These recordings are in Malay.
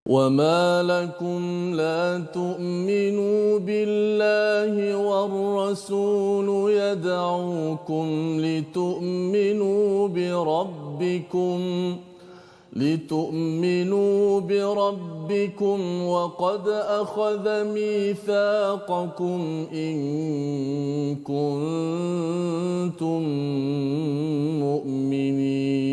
وما لكم لا تؤمنوا بالله والرسول يدعوكم لتؤمنوا بربكم وقد أخذ ميثاقكم إن كنتم مؤمنين.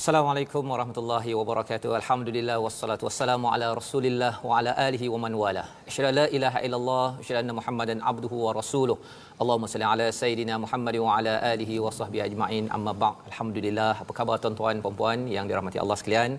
Assalamualaikum warahmatullahi wabarakatuh. Alhamdulillah wassalatu wassalamu ala Rasulillah wa ala alihi wa man wala. Asyhadu la ilaha illallah, asyhadu anna Muhammadan abduhu wa rasuluh. Allahumma salli ala sayidina Muhammad wa ala alihi wa sahbihi ajma'in. Amma ba'd. Alhamdulillah. Apa khabar tuan-tuan dan puan-puan yang dirahmati Allah sekalian?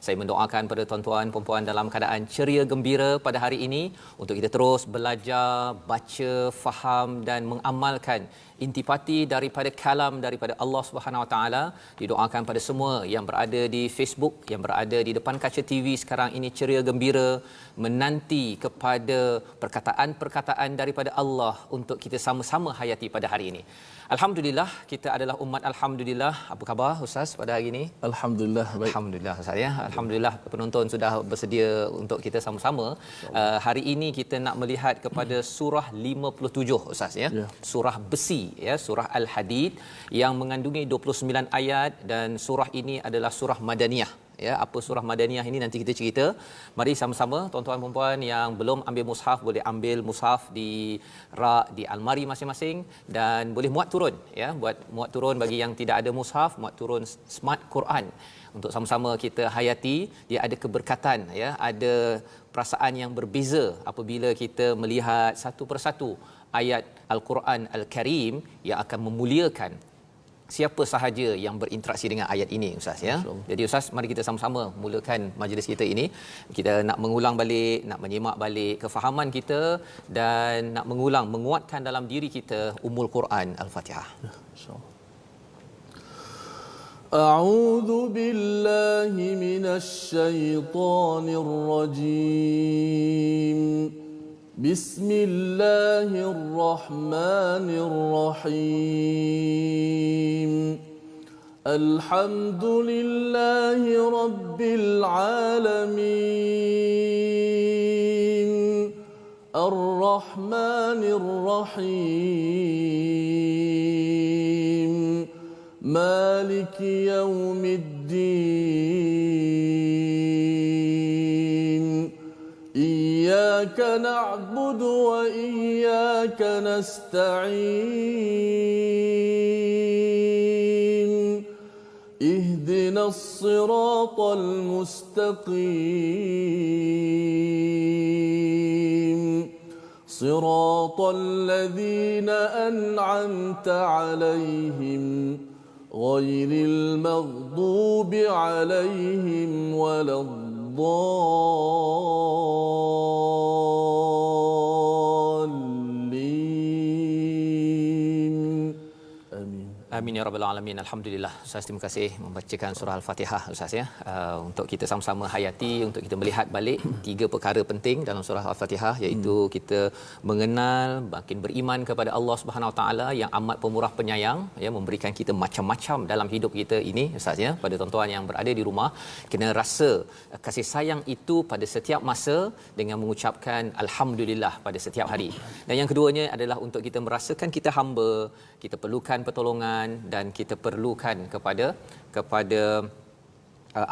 Saya mendoakan pada tuan-tuan dan puan-puan dalam keadaan ceria gembira pada hari ini untuk kita terus belajar, baca, faham dan mengamalkan intipati daripada kalam daripada Allah Subhanahu Wa Taala. Didoakan pada semua yang berada di Facebook, yang berada di depan kaca TV sekarang ini ceria gembira menanti kepada perkataan-perkataan daripada Allah untuk kita sama-sama hayati pada hari ini. Alhamdulillah, kita adalah umat alhamdulillah. Apa khabar Ustaz pada hari ini? Alhamdulillah baik. Alhamdulillah Ustaz ya. Alhamdulillah penonton sudah bersedia untuk kita sama-sama. Hari ini kita nak melihat kepada surah 57 Ustaz ya. Surah besi ya, surah Al-Hadid yang mengandungi 29 ayat dan surah ini adalah surah Madaniyah. Ya, apa surah Madaniyah ini nanti kita cerita. Mari sama-sama tuan-tuan dan puan yang belum ambil mushaf boleh ambil mushaf di rak di almari masing-masing dan boleh muat turun ya, buat muat turun bagi yang tidak ada mushaf, muat turun Smart Quran untuk sama-sama kita hayati. Dia ada keberkatan ya, ada perasaan yang berbeza apabila kita melihat satu persatu ayat Al-Quran Al-Karim yang akan memuliakan siapa sahaja yang berinteraksi dengan ayat ini Ustaz ya. Jadi Ustaz, mari kita sama-sama mulakan majlis kita ini. Kita nak mengulang balik, nak menyimak balik kefahaman kita dan nak menguatkan dalam diri kita Ummul Quran Al-Fatihah. InsyaAllah. A'udzu billahi minasy syaithanir rajim. بسم الله الرحمن الرحيم الحمد لله رب العالمين الرحمن الرحيم مالك يوم الدين إياك نعبد وإياك نستعين اهدنا الصراط المستقيم صراط الذين أنعمت عليهم غير المغضوب عليهم ولا الضالين. آمين. Amin ya rabbal alamin. Alhamdulillah. Ustaz, terima kasih membacakan surah Al-Fatihah Ustaz ya. Untuk kita sama-sama hayati, untuk kita melihat balik tiga perkara penting dalam surah Al-Fatihah, iaitu kita mengenal, makin beriman kepada Allah Subhanahu Wa Taala yang amat pemurah penyayang ya, memberikan kita macam-macam dalam hidup kita ini Ustaz ya. Pada tuan-tuan yang berada di rumah, kena rasa kasih sayang itu pada setiap masa dengan mengucapkan alhamdulillah pada setiap hari. Dan yang keduanya adalah untuk kita merasakan kita hamba, kita perlukan pertolongan dan kita perlukan kepada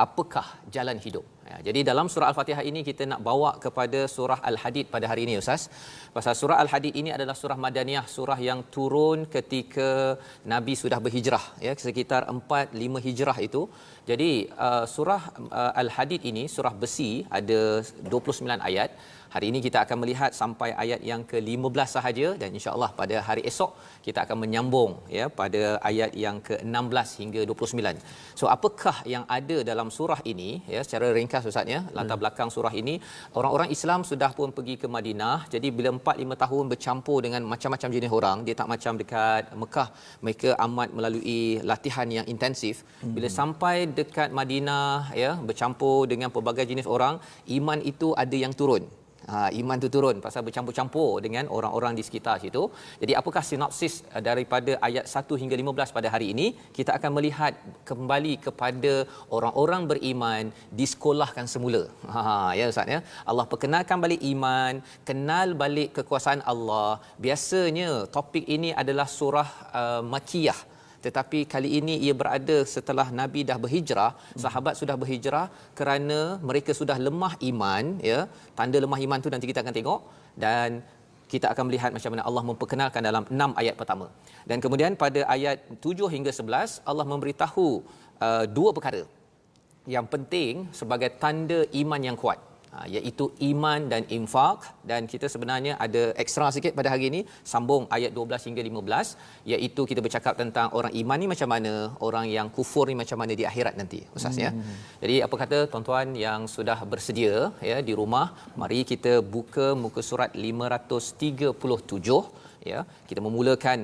apakah jalan hidup. Ya, jadi dalam surah Al-Fatihah ini kita nak bawa kepada surah Al-Hadid pada hari ini Ustaz. Pasal surah Al-Hadid ini adalah surah Madaniyah, surah yang turun ketika Nabi sudah berhijrah ya, sekitar 4-5 hijrah itu. Jadi surah Al-Hadid ini surah besi, ada 29 ayat. Hari ini kita akan melihat sampai ayat yang ke-15 sahaja dan insya-Allah pada hari esok kita akan menyambung ya pada ayat yang ke-16 hingga 29. So apakah yang ada dalam surah ini ya, secara ringkas Ustaz ya, latar belakang surah ini, orang-orang Islam sudah pun pergi ke Madinah. Jadi bila 4-5 tahun bercampur dengan macam-macam jenis orang, dia tak macam dekat Mekah, mereka amat melalui latihan yang intensif. Bila sampai dekat Madinah ya, bercampur dengan pelbagai jenis orang, iman itu ada yang turun. Iman tu turun pasal bercampur-campur dengan orang-orang di sekitar situ. Jadi apakah sinopsis daripada ayat 1 hingga 15 pada hari ini? Kita akan melihat kembali kepada orang-orang beriman disekolahkan semula. Ya Ustaz ya. Allah perkenalkan balik iman, kenal balik kekuasaan Allah. Biasanya topik ini adalah surah Makkiyah. Tetapi kali ini ia berada setelah Nabi dah berhijrah, sahabat sudah berhijrah kerana mereka sudah lemah iman, ya. Tanda lemah iman tu nanti kita akan tengok, dan kita akan melihat macam mana Allah memperkenalkan dalam 6 ayat pertama. Dan kemudian pada ayat 7 hingga 11 Allah memberitahu dua perkara yang penting sebagai tanda iman yang kuat, iaitu iman dan infak. Dan kita sebenarnya ada ekstra sikit pada hari ini, sambung ayat 12 hingga 15, iaitu kita bercakap tentang orang iman ni macam mana, orang yang kufur ni macam mana di akhirat nanti, Ustaz ya. Jadi apa kata tuan-tuan yang sudah bersedia ya di rumah, mari kita buka muka surat 537 ya. Kita memulakan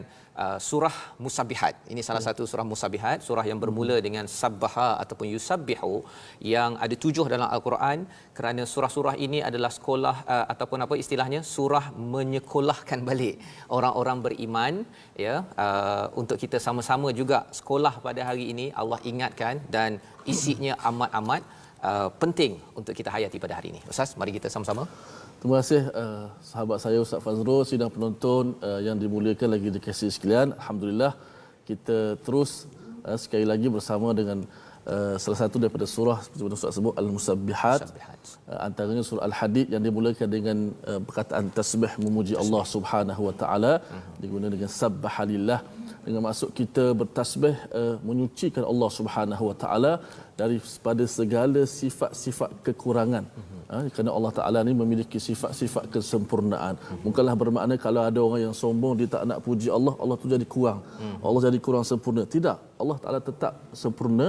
surah Musabbihat. Ini salah satu surah Musabbihat, surah yang bermula dengan sabbaha ataupun yusabbihu, yang ada 7 dalam al-Quran, kerana surah-surah ini adalah sekolah ataupun apa istilahnya, surah menyekolahkan balik orang-orang beriman ya, untuk kita sama-sama juga sekolah pada hari ini. Allah ingatkan dan isinya amat-amat penting untuk kita hayati pada hari ini. Ustaz, mari kita sama-sama. Terima kasih sahabat saya Ustaz Fazrul, sidang penonton yang dimuliakan lagi dikasihi sekalian. Alhamdulillah kita terus sekali lagi bersama dengan salah satu daripada surah seperti mana Ustaz sebut Al-Musabbihat. Antaranya surah Al-Hadid yang dimulakan dengan perkataan tasbih memuji Allah Subhanahu wa taala, digunakan dengan sabbahalillah, dengan maksud kita bertasbih menyucikan Allah Subhanahu wa taala daripada segala sifat-sifat kekurangan. Kerana Allah Ta'ala ni memiliki sifat-sifat kesempurnaan. Bukanlah bermakna kalau ada orang yang sombong dia tak nak puji Allah, Allah tu jadi kurang. Allah jadi kurang sempurna. Tidak. Allah Ta'ala tetap sempurna.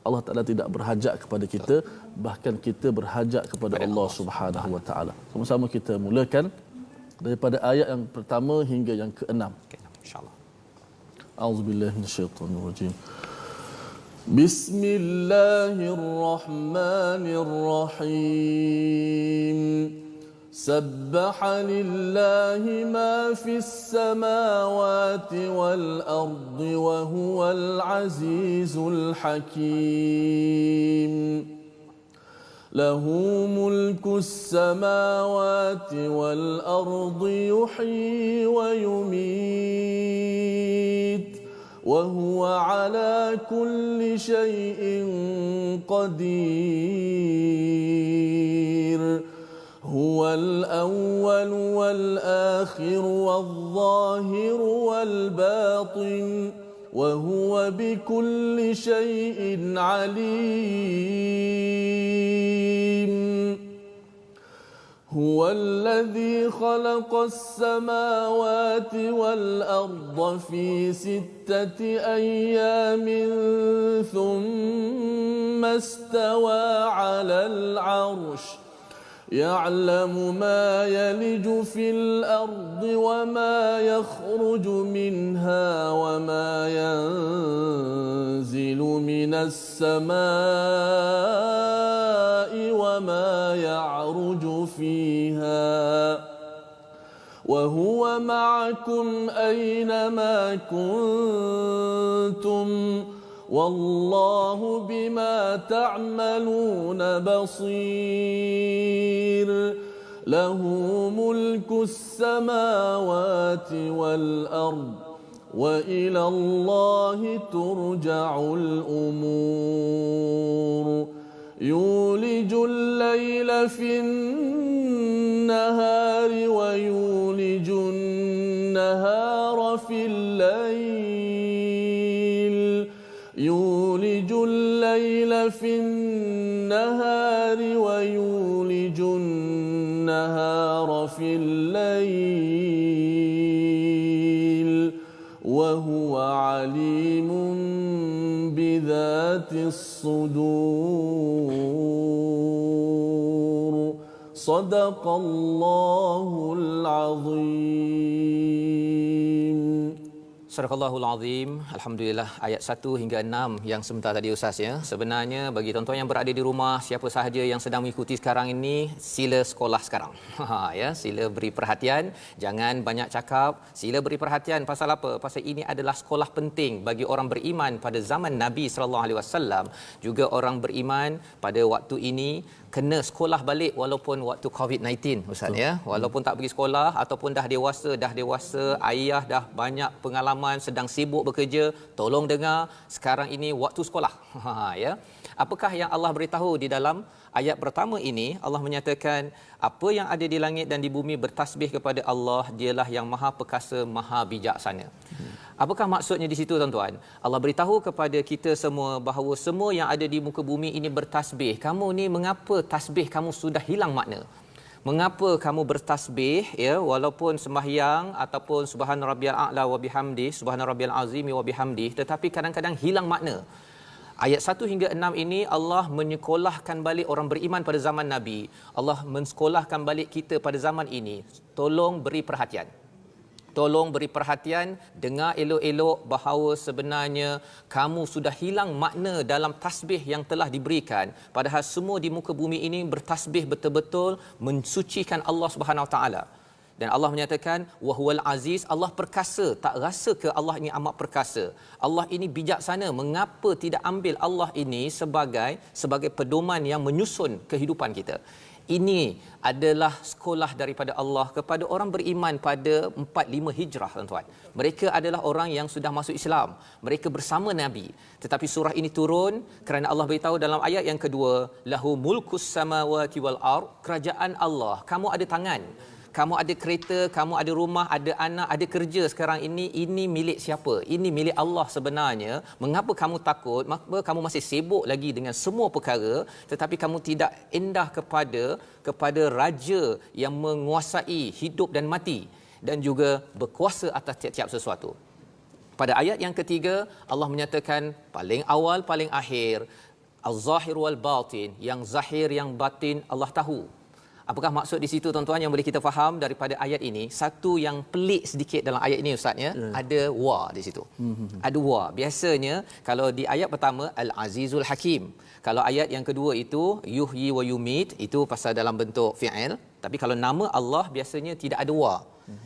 Allah Ta'ala tidak berhajat kepada kita, bahkan kita berhajat kepada Allah Subhanahu wa taala. Sama-sama kita mulakan daripada ayat yang pertama hingga yang ke-6. Insya-Allah. A'udzubillahi minasyaitonirrajim. بسم الله الرحمن الرحيم سبح لله ما في السماوات والأرض وهو العزيز الحكيم له ملك السماوات والأرض يحيي ويميت وهو على كل شيء قدير هو الأول والآخر والظاهر والباطن وهو بكل شيء عليم هو الذي خلق السماوات والأرض في 6 أيام ثم استوى على العرش يعلم ما يلج في الأرض وما يخرج منها وما ينزل من السماء وما يعرج فيها وهو معكم أينما كنتم والله بما تعملون بصير له ملك السماوات والأرض وإلى الله ترجع الأمور يولج الليل في النهار ويولج النهار في الليل يولج الليل في النهار ويولج النهار في الليل وهو عليم بذات الصدور صدق الله العظيم Sadaqallahul Azim. Alhamdulillah, ayat 1 hingga 6 yang sebentar tadi Ustaz ya. Sebenarnya bagi tuan-tuan yang berada di rumah, siapa sahaja yang sedang mengikuti sekarang ini, sila sekolah sekarang. Ya, sila beri perhatian, jangan banyak cakap, sila beri perhatian pasal apa? Pasal ini adalah sekolah penting bagi orang beriman pada zaman Nabi sallallahu alaihi wasallam, juga orang beriman pada waktu ini kena sekolah balik walaupun waktu COVID-19 Ustaz ya. Walaupun tak pergi sekolah ataupun dah dewasa, ayah dah banyak pengalaman, sedang sibuk bekerja, tolong dengar, sekarang ini waktu sekolah. Ya. Apakah yang Allah beritahu di dalam ayat pertama ini? Allah menyatakan apa yang ada di langit dan di bumi bertasbih kepada Allah, dialah yang Maha Perkasa, Maha Bijaksana. Apakah maksudnya di situ tuan-tuan? Allah beritahu kepada kita semua bahawa semua yang ada di muka bumi ini bertasbih. Kamu ni mengapa tasbih kamu sudah hilang makna? Mengapa kamu bertasbih ya, walaupun sembahyang ataupun subhana rabbiyal a'la wa bihamdi, subhana rabbiyal azimi wa bihamdi, tetapi kadang-kadang hilang makna. Ayat 1 hingga 6 ini Allah menyekolahkan balik orang beriman pada zaman Nabi. Allah mensekolahkan balik kita pada zaman ini. Tolong beri perhatian. Tolong beri perhatian, dengar elok-elok bahawa sebenarnya kamu sudah hilang makna dalam tasbih yang telah diberikan. Padahal semua di muka bumi ini bertasbih betul-betul mensucikan Allah Subhanahu Wa Taala. Dan Allah menyatakan wahwal aziz, Allah perkasa. Tak rasa ke Allah ini amat perkasa? Allah ini bijaksana. Mengapa tidak ambil Allah ini sebagai pedoman yang menyusun kehidupan kita? Ini adalah sekolah daripada Allah kepada orang beriman pada 45 Hijrah tuan-tuan. Mereka adalah orang yang sudah masuk Islam. Mereka bersama Nabi. Tetapi surah ini turun kerana Allah beritahu dalam ayat yang kedua, lahu mulkus samawati wal ard, kerajaan Allah. Kamu ada tangan. Kamu ada kereta, kamu ada rumah, ada anak, ada kerja sekarang ini milik siapa? Ini milik Allah sebenarnya. Mengapa kamu takut? Mengapa kamu masih sibuk lagi dengan semua perkara tetapi kamu tidak endah kepada raja yang menguasai hidup dan mati dan juga berkuasa atas tiap-tiap sesuatu. Pada ayat yang ketiga, Allah menyatakan paling awal, paling akhir, az-zahir wal batin, yang zahir, yang batin Allah tahu. Apakah maksud di situ tuan-tuan yang boleh kita faham daripada ayat ini? Satu yang pelik sedikit dalam ayat ini Ustaz ya, ada wa di situ. Ada wa. Biasanya kalau di ayat pertama Al-Azizul Hakim. Kalau ayat yang kedua itu yuhyi wa yumit, itu pasal dalam bentuk fi'il. Tapi kalau nama Allah biasanya tidak ada wa.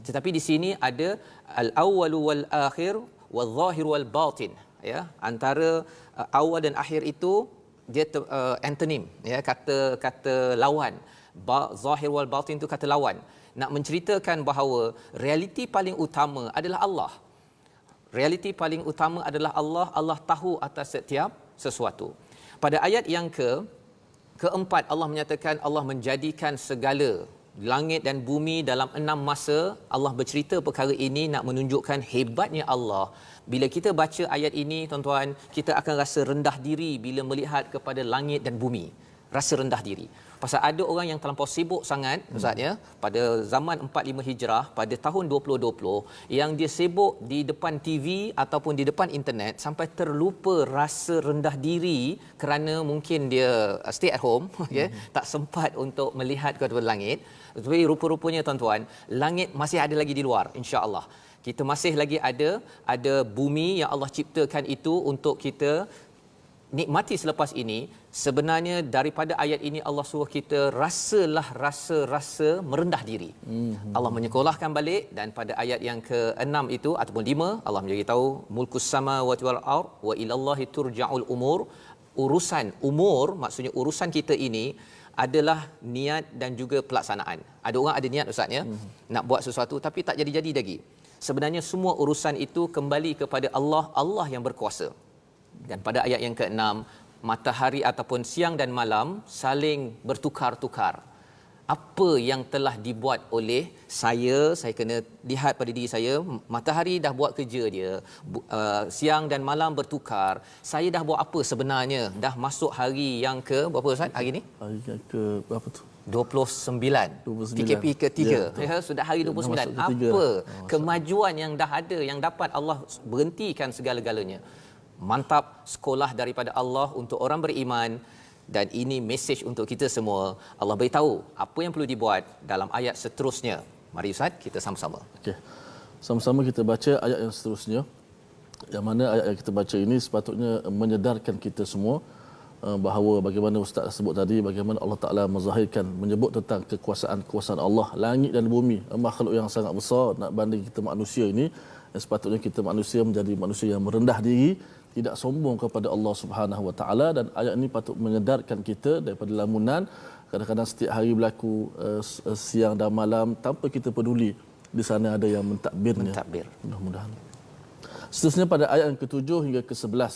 Tetapi di sini ada al-awwalu wal akhir wal zahir wal batin ya. Antara awal dan akhir itu dia antonym ya, kata lawan. Zahir wal batin itu kata lawan, nak menceritakan bahawa realiti paling utama adalah Allah. Realiti paling utama adalah Allah. Allah tahu atas setiap sesuatu. Pada ayat yang keempat Allah menyatakan Allah menjadikan segala langit dan bumi dalam 6 masa. Allah bercerita perkara ini nak menunjukkan hebatnya Allah. Bila kita baca ayat ini tuan-tuan, kita akan rasa rendah diri bila melihat kepada langit dan bumi. Rasa rendah diri. Pasal ada orang yang terlampau sibuk sangat Ustaz ya, pada zaman 45 Hijrah pada tahun 2020, yang dia sibuk di depan TV ataupun di depan internet sampai terlupa rasa rendah diri kerana mungkin dia stay at home ya, tak sempat untuk melihat ke langit. Tetapi rupa-rupanya tuan-tuan, langit masih ada lagi di luar, insya-Allah. Kita masih lagi ada bumi yang Allah ciptakan itu untuk kita nikmati selepas ini. Sebenarnya daripada ayat ini Allah suruh kita rasalah rasa merendah diri. Allah menyekolahkan balik, dan pada ayat yang ke-6 itu ataupun 5 Allah memberitahu mulkus samawati wal ard wa ilallahi turja'ul umur. Urusan umur, maksudnya urusan kita ini adalah niat dan juga pelaksanaan. Ada orang ada niat Ustaz ya, nak buat sesuatu tapi tak jadi-jadi lagi. Sebenarnya semua urusan itu kembali kepada Allah, Allah yang berkuasa. Dan pada ayat yang ke-6, matahari ataupun siang dan malam saling bertukar-tukar. Apa yang telah dibuat oleh saya kena lihat pada diri saya. Matahari dah buat kerja dia, siang dan malam bertukar. Saya dah buat apa sebenarnya? Dah masuk hari yang ke berapa Ustaz hari ni? Hari yang ke berapa tu? 29. PKP ketiga. Ya, sudah hari 29. Apa kemajuan yang dah ada, yang dapat Allah berhentikan segala-galanya? Mantap, sekolah daripada Allah untuk orang beriman, dan ini mesej untuk kita semua. Allah beritahu apa yang perlu dibuat dalam ayat seterusnya. Mari Ustaz, kita sama-sama. Okey. sama-sama kita baca ayat yang seterusnya, yang mana ayat yang kita baca ini sepatutnya menyedarkan kita semua bahawa bagaimana Ustaz sebut tadi, bagaimana Allah Ta'ala menzahirkan, menyebut tentang kekuasaan Allah, langit dan bumi, makhluk yang sangat besar. Nak banding kita manusia ini, sepatutnya kita manusia menjadi manusia yang merendah diri, tidak sombong kepada Allah Subhanahu Wa Ta'ala. Dan ayat ini patut menyedarkan kita daripada lamunan. Kadang-kadang setiap hari berlaku siang dan malam tanpa kita peduli di sana ada yang mentadbirnya. Mudah-mudahan. Seterusnya pada ayat yang ke-7 hingga ke-11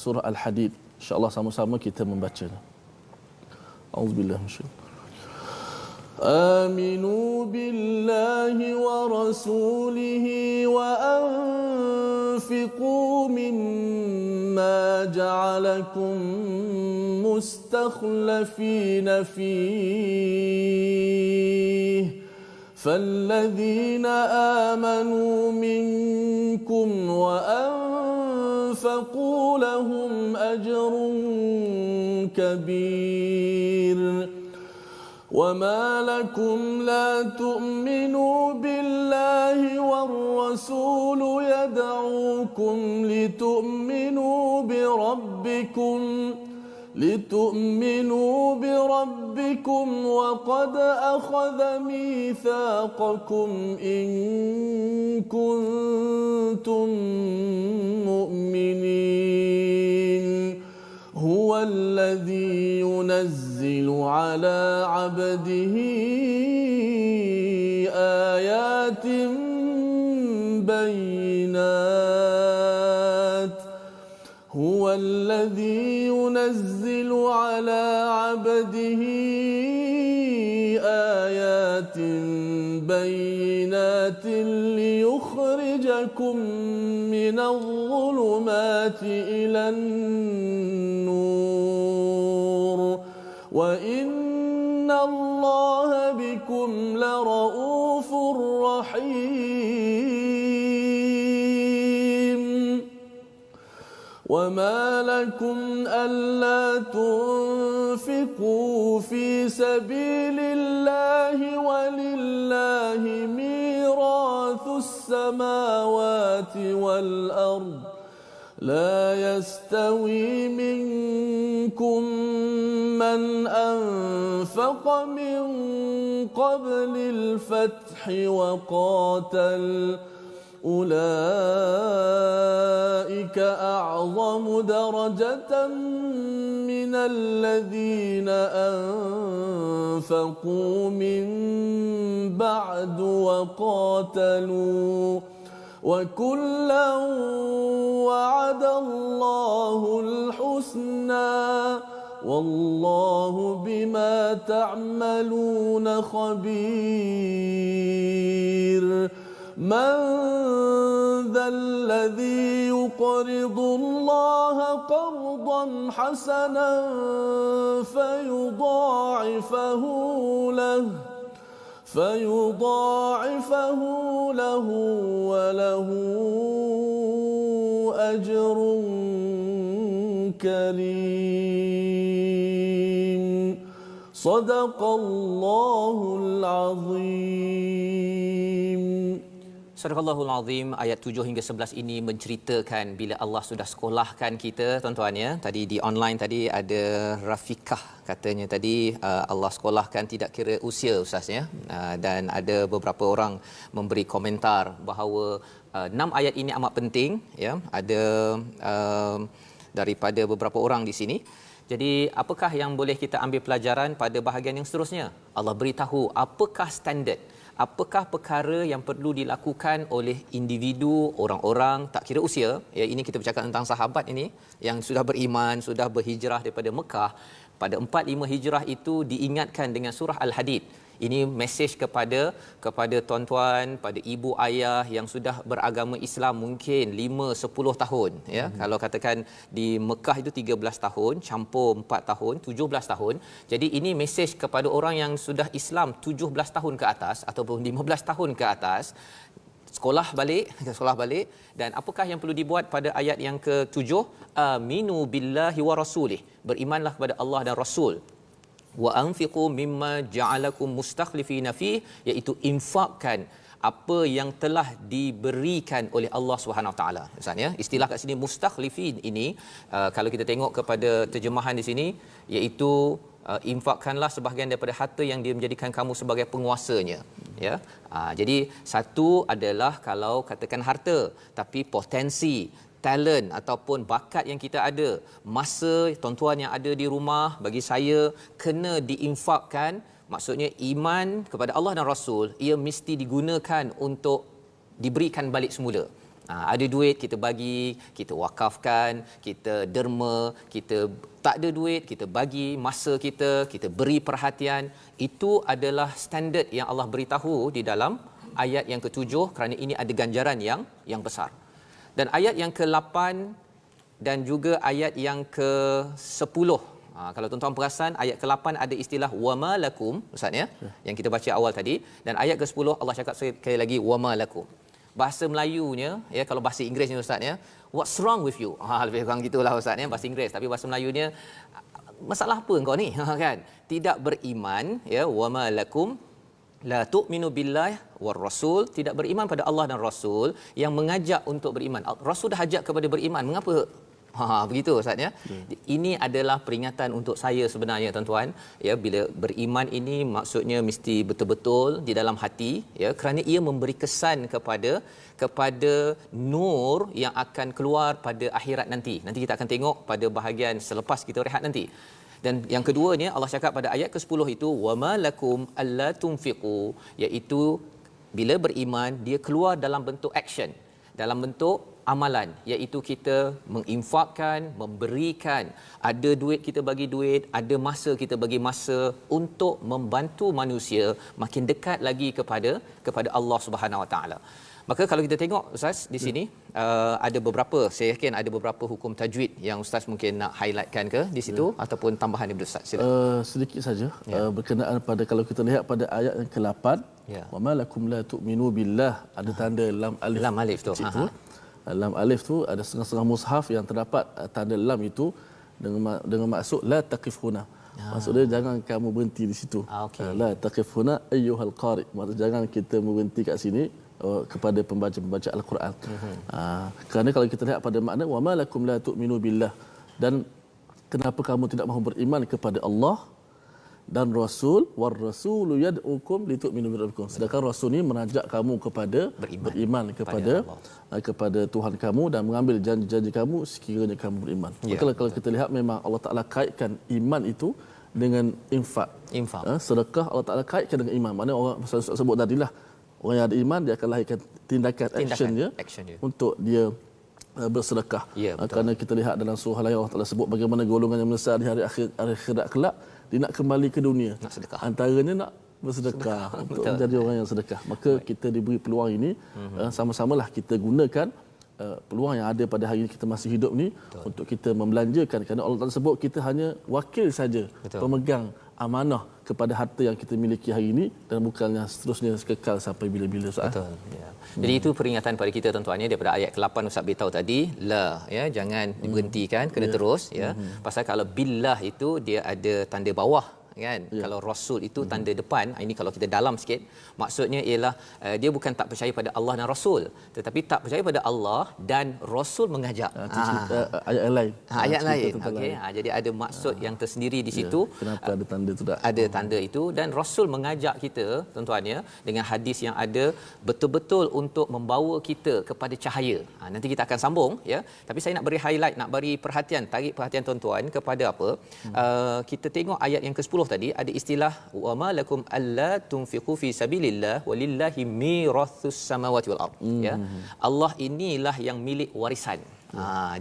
surah Al-Hadid, insya-Allah sama-sama kita membacanya. Auzubillahi minasyaitanir آمنوا بالله ورسوله وأنفقوا مما جعلكم مستخلفين فيه فالذين آمنوا منكم وأنفقوا لهم أجر كبير وما لكم لا تؤمنوا بالله والرسول يدعوكم لتؤمنوا بربكم وقد أخذ ميثاقكم إن كنتم مؤمنين هو الذي ينزل على عبده آيات بينات هو الذي ينزل على عبده آيات بينات ليخرجكم من الظلمات إلى النور وإن الله بكم لرؤوف رحيم وما لكم ألا تنفقوا في سبيل الله ولله ميراث السماوات والأرض لا يستوي منكم من أنفق من قبل الفتح وقاتل أولئك أعظم درجة من الذين أنفقوا من بعد وقاتلوا وكلا وعد الله الحسنى والله بما تعملون خبير من ذا الذي يقرض الله قرضا حسنا فيضاعفه له وله أجر كريم صدق الله العظيم. Surahul Azim ayat 7 hingga 11 ini menceritakan bila Allah sudah sekolahkan kita tuan-tuan ya. Tadi di online tadi ada Rafiqah katanya tadi Allah sekolahkan tidak kira usia ustaz ya. Dan ada beberapa orang memberi komentar bahawa 6 ayat ini amat penting ya. Ada daripada beberapa orang di sini. Jadi apakah yang boleh kita ambil pelajaran pada bahagian yang seterusnya? Allah beritahu apakah standard, apakah perkara yang perlu dilakukan oleh individu, orang-orang tak kira usia. Ya, ini kita bercakap tentang sahabat ini yang sudah beriman, sudah berhijrah daripada Mekah. Pada 4-5 hijrah itu diingatkan dengan surah Al-Hadid. Ini mesej kepada tuan-tuan, pada ibu ayah yang sudah beragama Islam mungkin 5-10 tahun ya. Kalau katakan di Mekah itu 13 tahun, campur 4 tahun, 17 tahun. Jadi ini mesej kepada orang yang sudah Islam 17 tahun ke atas ataupun 15 tahun ke atas. Sekolah balik dan apakah yang perlu dibuat pada ayat yang ke-7? Aminu billahi wa rasulih. Berimanlah kepada Allah dan Rasul. Wa anfiqu mimma ja'alakum mustakhlifina fi, iaitu infakkan apa yang telah diberikan oleh Allah Subhanahu Wa Taala. Ustaz ya, istilah kat sini mustakhlifin ini kalau kita tengok kepada terjemahan di sini iaitu infakkanlah sebahagian daripada harta yang dia menjadikan kamu sebagai penguasanya, ya. Jadi satu adalah kalau katakan harta, tapi potensi, talent ataupun bakat yang kita ada, masa tuan-tuan yang ada di rumah bagi saya kena diinfakkan. Maksudnya iman kepada Allah dan Rasul ia mesti digunakan untuk diberikan balik semula. Ada duit kita bagi, kita wakafkan, kita derma, kita tak ada duit kita bagi masa kita, kita beri perhatian. Itu adalah standard yang Allah beritahu di dalam ayat yang ke-7, kerana ini ada ganjaran yang besar. Dan ayat yang ke-8 dan juga ayat yang ke-10, kalau tuan-tuan perasan ayat ke-8 ada istilah wama lakum, ustaz ya, yang kita baca awal tadi, dan ayat ke-10 Allah cakap sekali lagi wama lakum. Bahasa Melayunya, ya, kalau bahasa Inggerisnya ustaz ya, what's wrong with you, lebih kurang gitulah ustaz ya, bahasa Inggeris. Tapi bahasa Melayunya, masalah apa engkau ni, kan, tidak beriman, ya, wama lakum la tu'minu billahi war rasul, tidak beriman pada Allah dan Rasul, yang mengajak untuk beriman. Rasul dah ajak kepada beriman, mengapa begitu ustaz ya? Ini adalah peringatan untuk saya sebenarnya tuan-tuan, ya, bila beriman ini maksudnya mesti betul-betul di dalam hati, ya, kerana ia memberi kesan kepada nur yang akan keluar pada akhirat nanti. Nanti kita akan tengok pada bahagian selepas kita rehat nanti. Dan yang keduanya Allah cakap pada ayat ke-10 itu wama lakum alla tunfiqu, iaitu bila beriman dia keluar dalam bentuk action, dalam bentuk amalan, iaitu kita menginfakkan, memberikan, ada duit kita bagi duit, ada masa kita bagi masa untuk membantu manusia makin dekat lagi kepada Allah Subhanahu Wa Taala. Maka kalau kita tengok ustaz di sini ada beberapa, saya yakin ada beberapa hukum tajwid yang ustaz mungkin nak highlightkan ke di situ ataupun tambahan daripada ustaz. Silakan. Sedikit saja berkenaan pada, kalau kita lihat pada ayat yang ke-8, wa ma lakum la tu'minu billah, ada tanda lam alif. Lam alif tu. Lam alif tu ada setengah-setengah mushaf yang terdapat tanda lam itu dengan maksud la taqif huna. Maksudnya jangan kamu berhenti di situ. La taqif huna ayyuhal qari. Maksudnya jangan kita berhenti kat sini kepada pembaca Al-Quran. Kerana kalau kita lihat pada makna wa ma lakum la tu'minu billah, dan kenapa kamu tidak mahu beriman kepada Allah dan Rasul, war rasulu yad'ukum litu'minu bi rabbikum, sedangkan Rasul ni menajak kamu kepada beriman kepada Tuhan kamu dan mengambil janji-janji kamu sekiranya kamu beriman. Maka kalau kita lihat memang Allah Taala kaitkan iman itu dengan infak. Sedekah Allah Taala kaitkan dengan iman. Maknanya orang sebut tadilah, orang yang ada iman dia akan lahirkan tindakan actionnya untuk dia bersedekah. Kerana kita lihat dalam surah lain Allah Taala sebut bagaimana golongan yang menyesal di hari akhirat kelak, dia nak kembali ke dunia, nak sedekah. Antaranya nak bersedekah untuk menjadi orang yang sedekah. Maka kita diberi peluang ini, sama-samalah kita gunakan peluang yang ada pada hari ini kita masih hidup ni untuk kita membelanjakan, kerana Allah Taala sebut kita hanya wakil saja, pemegang amanah kepada harta yang kita miliki hari ini, dan bukannya seterusnya kekal sampai bila-bila. Betul. Ya. Jadi itu peringatan pada kita tuan-tuan, daripada ayat ke-8 Ustaz beritahu tadi, la, ya, jangan diberhentikan, kena terus, ya. Pasal kalau billah itu dia ada tanda bawah, kan. Kalau Rasul itu tanda depan. Ini kalau kita dalam sikit, maksudnya ialah dia bukan tak percaya pada Allah dan Rasul, tetapi tak percaya pada Allah dan Rasul mengajak. Ayat lain. Ayat lain. Okey. Jadi ada maksud yang tersendiri di situ. Kenapa ada tanda tu tak? Ada tanda itu, dan Rasul mengajak kita tuan-tuan, ya, dengan hadis yang ada betul-betul untuk membawa kita kepada cahaya. Nanti kita akan sambung, ya. Tapi saya nak beri highlight, nak beri perhatian, tarik perhatian tuan-tuan kepada apa? Kita tengok ayat yang ke-10 tadi ada istilah wa ma lakum alla tunfiqu fi sabilillah walillahi mirathus samawati wal ard, ya. Allah inilah yang milik warisan.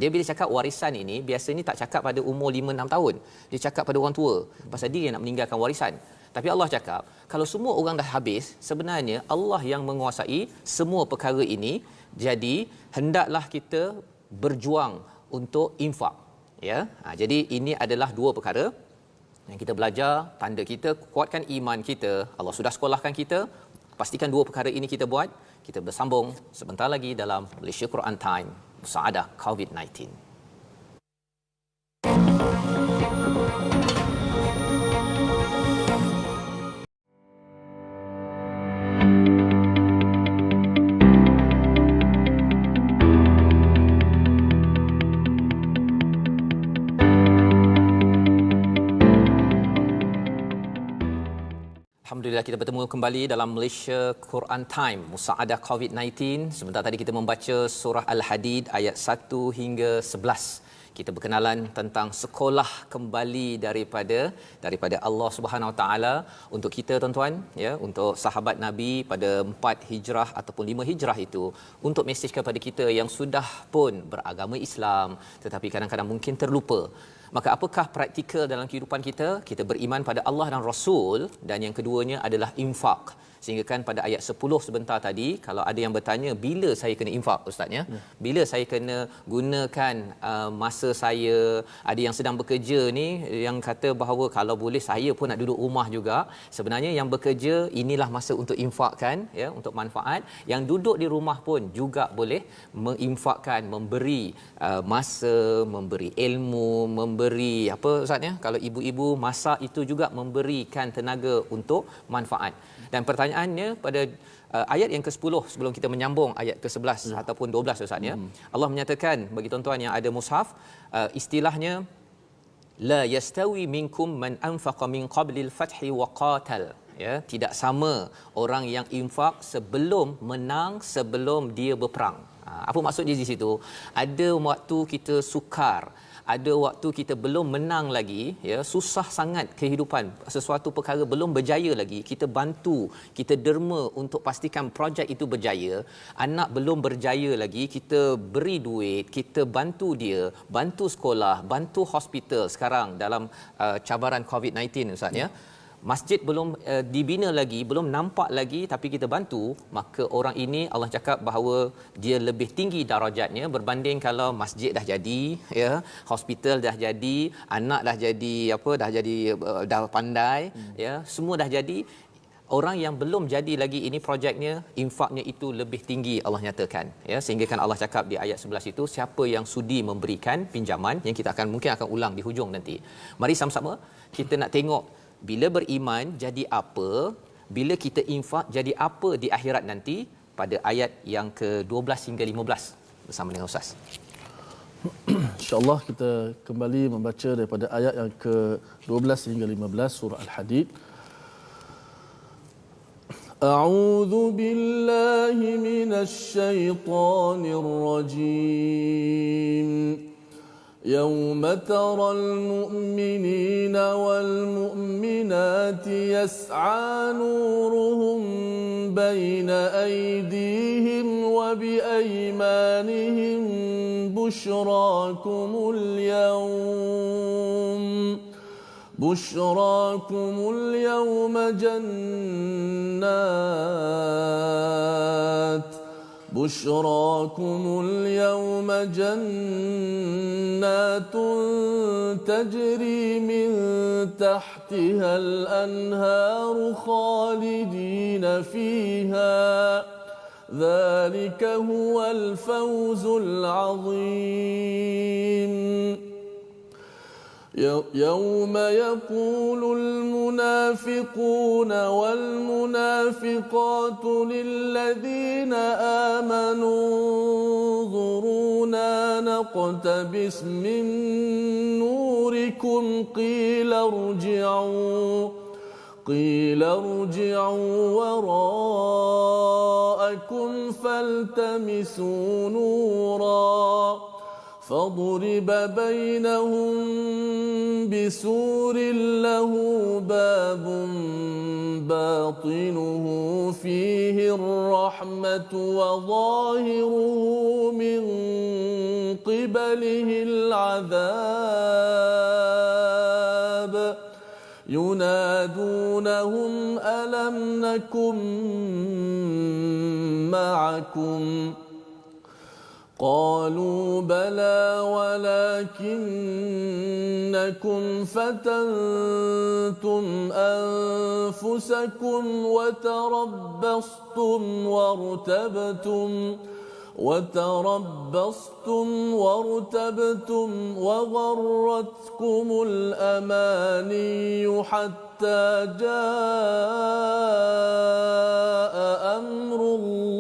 Dia bila cakap warisan ini biasanya tak cakap pada umur 5-6 tahun. Dia cakap pada orang tua pasal dia yang nak meninggalkan warisan. Tapi Allah cakap kalau semua orang dah habis, sebenarnya Allah yang menguasai semua perkara ini. Jadi hendaklah kita berjuang untuk infak, ya. Jadi ini adalah dua perkara yang kita belajar, tanda kita kuatkan iman kita. Allah sudah sekolahkan kita, pastikan dua perkara ini kita buat. Kita bersambung sebentar lagi dalam Malaysia Quran Time, Musaadah COVID-19. Alhamdulillah kita bertemu kembali dalam Malaysia Quran Time Musaadah COVID-19. Sebentar tadi kita membaca surah Al-Hadid ayat 1 hingga 11. Kita berkenalan tentang sekolah kembali daripada Allah Subhanahu Wa Taala untuk kita tuan-tuan, ya, untuk sahabat Nabi pada 4 Hijrah ataupun 5 Hijrah itu, untuk mesej kepada kita yang sudah pun beragama Islam tetapi kadang-kadang mungkin terlupa. Maka apakah praktikal dalam kehidupan kita? Kita beriman pada Allah dan Rasul, dan yang keduanya adalah infak. Sehingga kan pada ayat 10 sebentar tadi, kalau ada yang bertanya bila saya kena infak ustaznya, bila saya kena gunakan masa saya, ada yang sedang bekerja ni yang kata bahawa kalau boleh saya pun nak duduk rumah juga. Sebenarnya yang bekerja inilah masa untuk infakkan, ya, untuk manfaat. Yang duduk di rumah pun juga boleh menginfakkan, memberi masa, memberi ilmu, memberi apa ustaznya, kalau ibu-ibu masak itu juga memberikan tenaga untuk manfaat. Dan pertanyaannya pada ayat yang ke-10 sebelum kita menyambung ayat ke-11 ataupun 12 ustaz, ya. Allah menyatakan bagi tuan-tuan yang ada mushaf, istilahnya la yastawi minkum man anfaqa min qablil fathi wa qatal, ya, tidak sama orang yang infak sebelum menang, sebelum dia berperang. Apa maksud dia di situ? Ada waktu kita sukar, ada waktu kita belum menang lagi, ya, susah sangat kehidupan, sesuatu perkara belum berjaya lagi, kita bantu, kita derma untuk pastikan projek itu berjaya. Anak belum berjaya lagi, kita beri duit, kita bantu dia, bantu sekolah, bantu hospital sekarang dalam cabaran COVID-19 ustaz, ya. Masjid belum dibina lagi, belum nampak lagi, tapi kita bantu. Maka orang ini Allah cakap bahawa dia lebih tinggi darajatnya berbanding kalau masjid dah jadi, ya, hospital dah jadi, anak dah jadi apa, dah pandai, ya, semua dah jadi. Orang yang belum jadi lagi ini projeknya, infaknya itu lebih tinggi Allah nyatakan, ya. Sehingga kan Allah cakap di ayat 11 itu, siapa yang sudi memberikan pinjaman, yang kita mungkin akan ulang di hujung nanti. Mari sama-sama kita nak tengok bila beriman jadi apa, bila kita infak jadi apa di akhirat nanti, pada ayat yang ke-12 hingga 15 bersama dengan Ustaz. InsyaAllah kita kembali membaca daripada ayat yang ke-12 hingga 15 surah Al-Hadid. A'udzu billahi minasy syaithanir rajim. يوم ترى المؤمنين والمؤمنات يسعى نورهم بين أيديهم وبأيمانهم بشراكم اليوم جنات تجري من تحتها الأنهار خالدين فيها ذلك هو الفوز العظيم يوم يقول المنافقون والمنافقات للذين آمنوا انظرونا نقتبس من نوركم قيل ارجعوا وراءكم فالتمسوا نورا فضرب بينهم بسور له باب باطنه فيه الرحمة وظاهره من قبله العذاب ينادونهم ألم نكن معكم قالوا بلى ولكنكم فتنتم أنفسكم وتربصتم وغرتكم الأماني حتى جاء أمر الله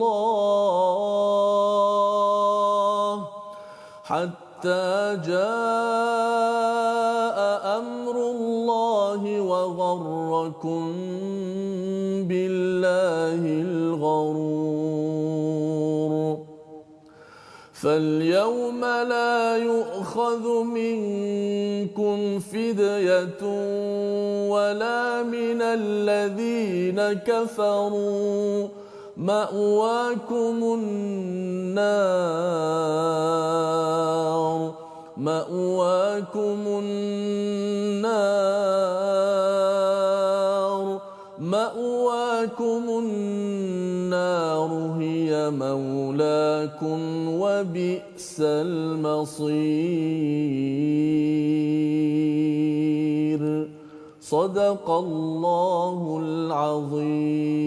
وغرتكم غركم بالله الغرور فاليوم لا يؤخذ منكم فدية ولا من الذين كفروا مأواكم النار مأواكم النار مأواكم النار هي مولاكم وبئس المصير صدق الله العظيم.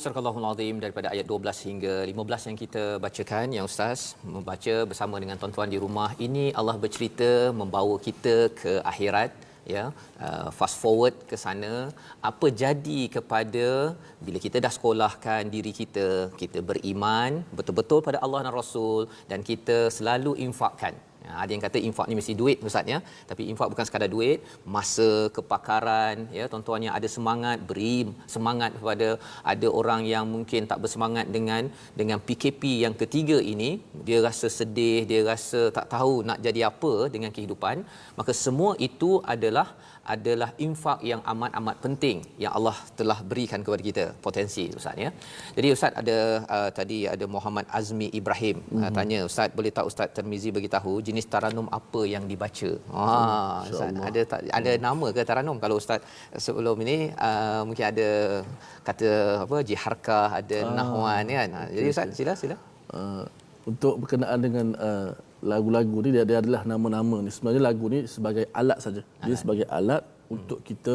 Surah Al-Azim daripada ayat 12 hingga 15 yang kita bacakan, yang Ustaz membaca bersama dengan tuan-tuan di rumah. Ini Allah bercerita membawa kita ke akhirat, ya, fast forward ke sana. Apa jadi kepada bila kita dah sekolahkan diri kita, kita beriman betul-betul pada Allah dan Rasul, dan kita selalu infakkan. Ada yang kata infak ni mesti duit, Ustaz, ya. Tapi infak bukan sekadar duit, masa, kepakaran, ya, tuan-tuan yang ada semangat, beri semangat kepada ada orang yang mungkin tak bersemangat dengan PKP yang ketiga ini, dia rasa sedih, dia rasa tak tahu nak jadi apa dengan kehidupan, maka semua itu adalah infak yang amat-amat penting yang Allah telah berikan kepada kita, potensi, Ustaz, ya. Jadi Ustaz ada tadi ada Muhammad Azmi Ibrahim tanya, Ustaz boleh tak Ustaz Tirmizi bagi tahu jenis taranum apa yang dibaca? Ustaz ada nama ke taranum? Kalau Ustaz sebelum ini mungkin ada kata apa, jiharkah, ada nahwan, kan. Jadi Ustaz sila. Untuk berkenaan dengan lagu-lagu ni, dia adalah nama-nama ni. Sebenarnya lagu ni sebagai alat saja. Dia sebagai alat untuk kita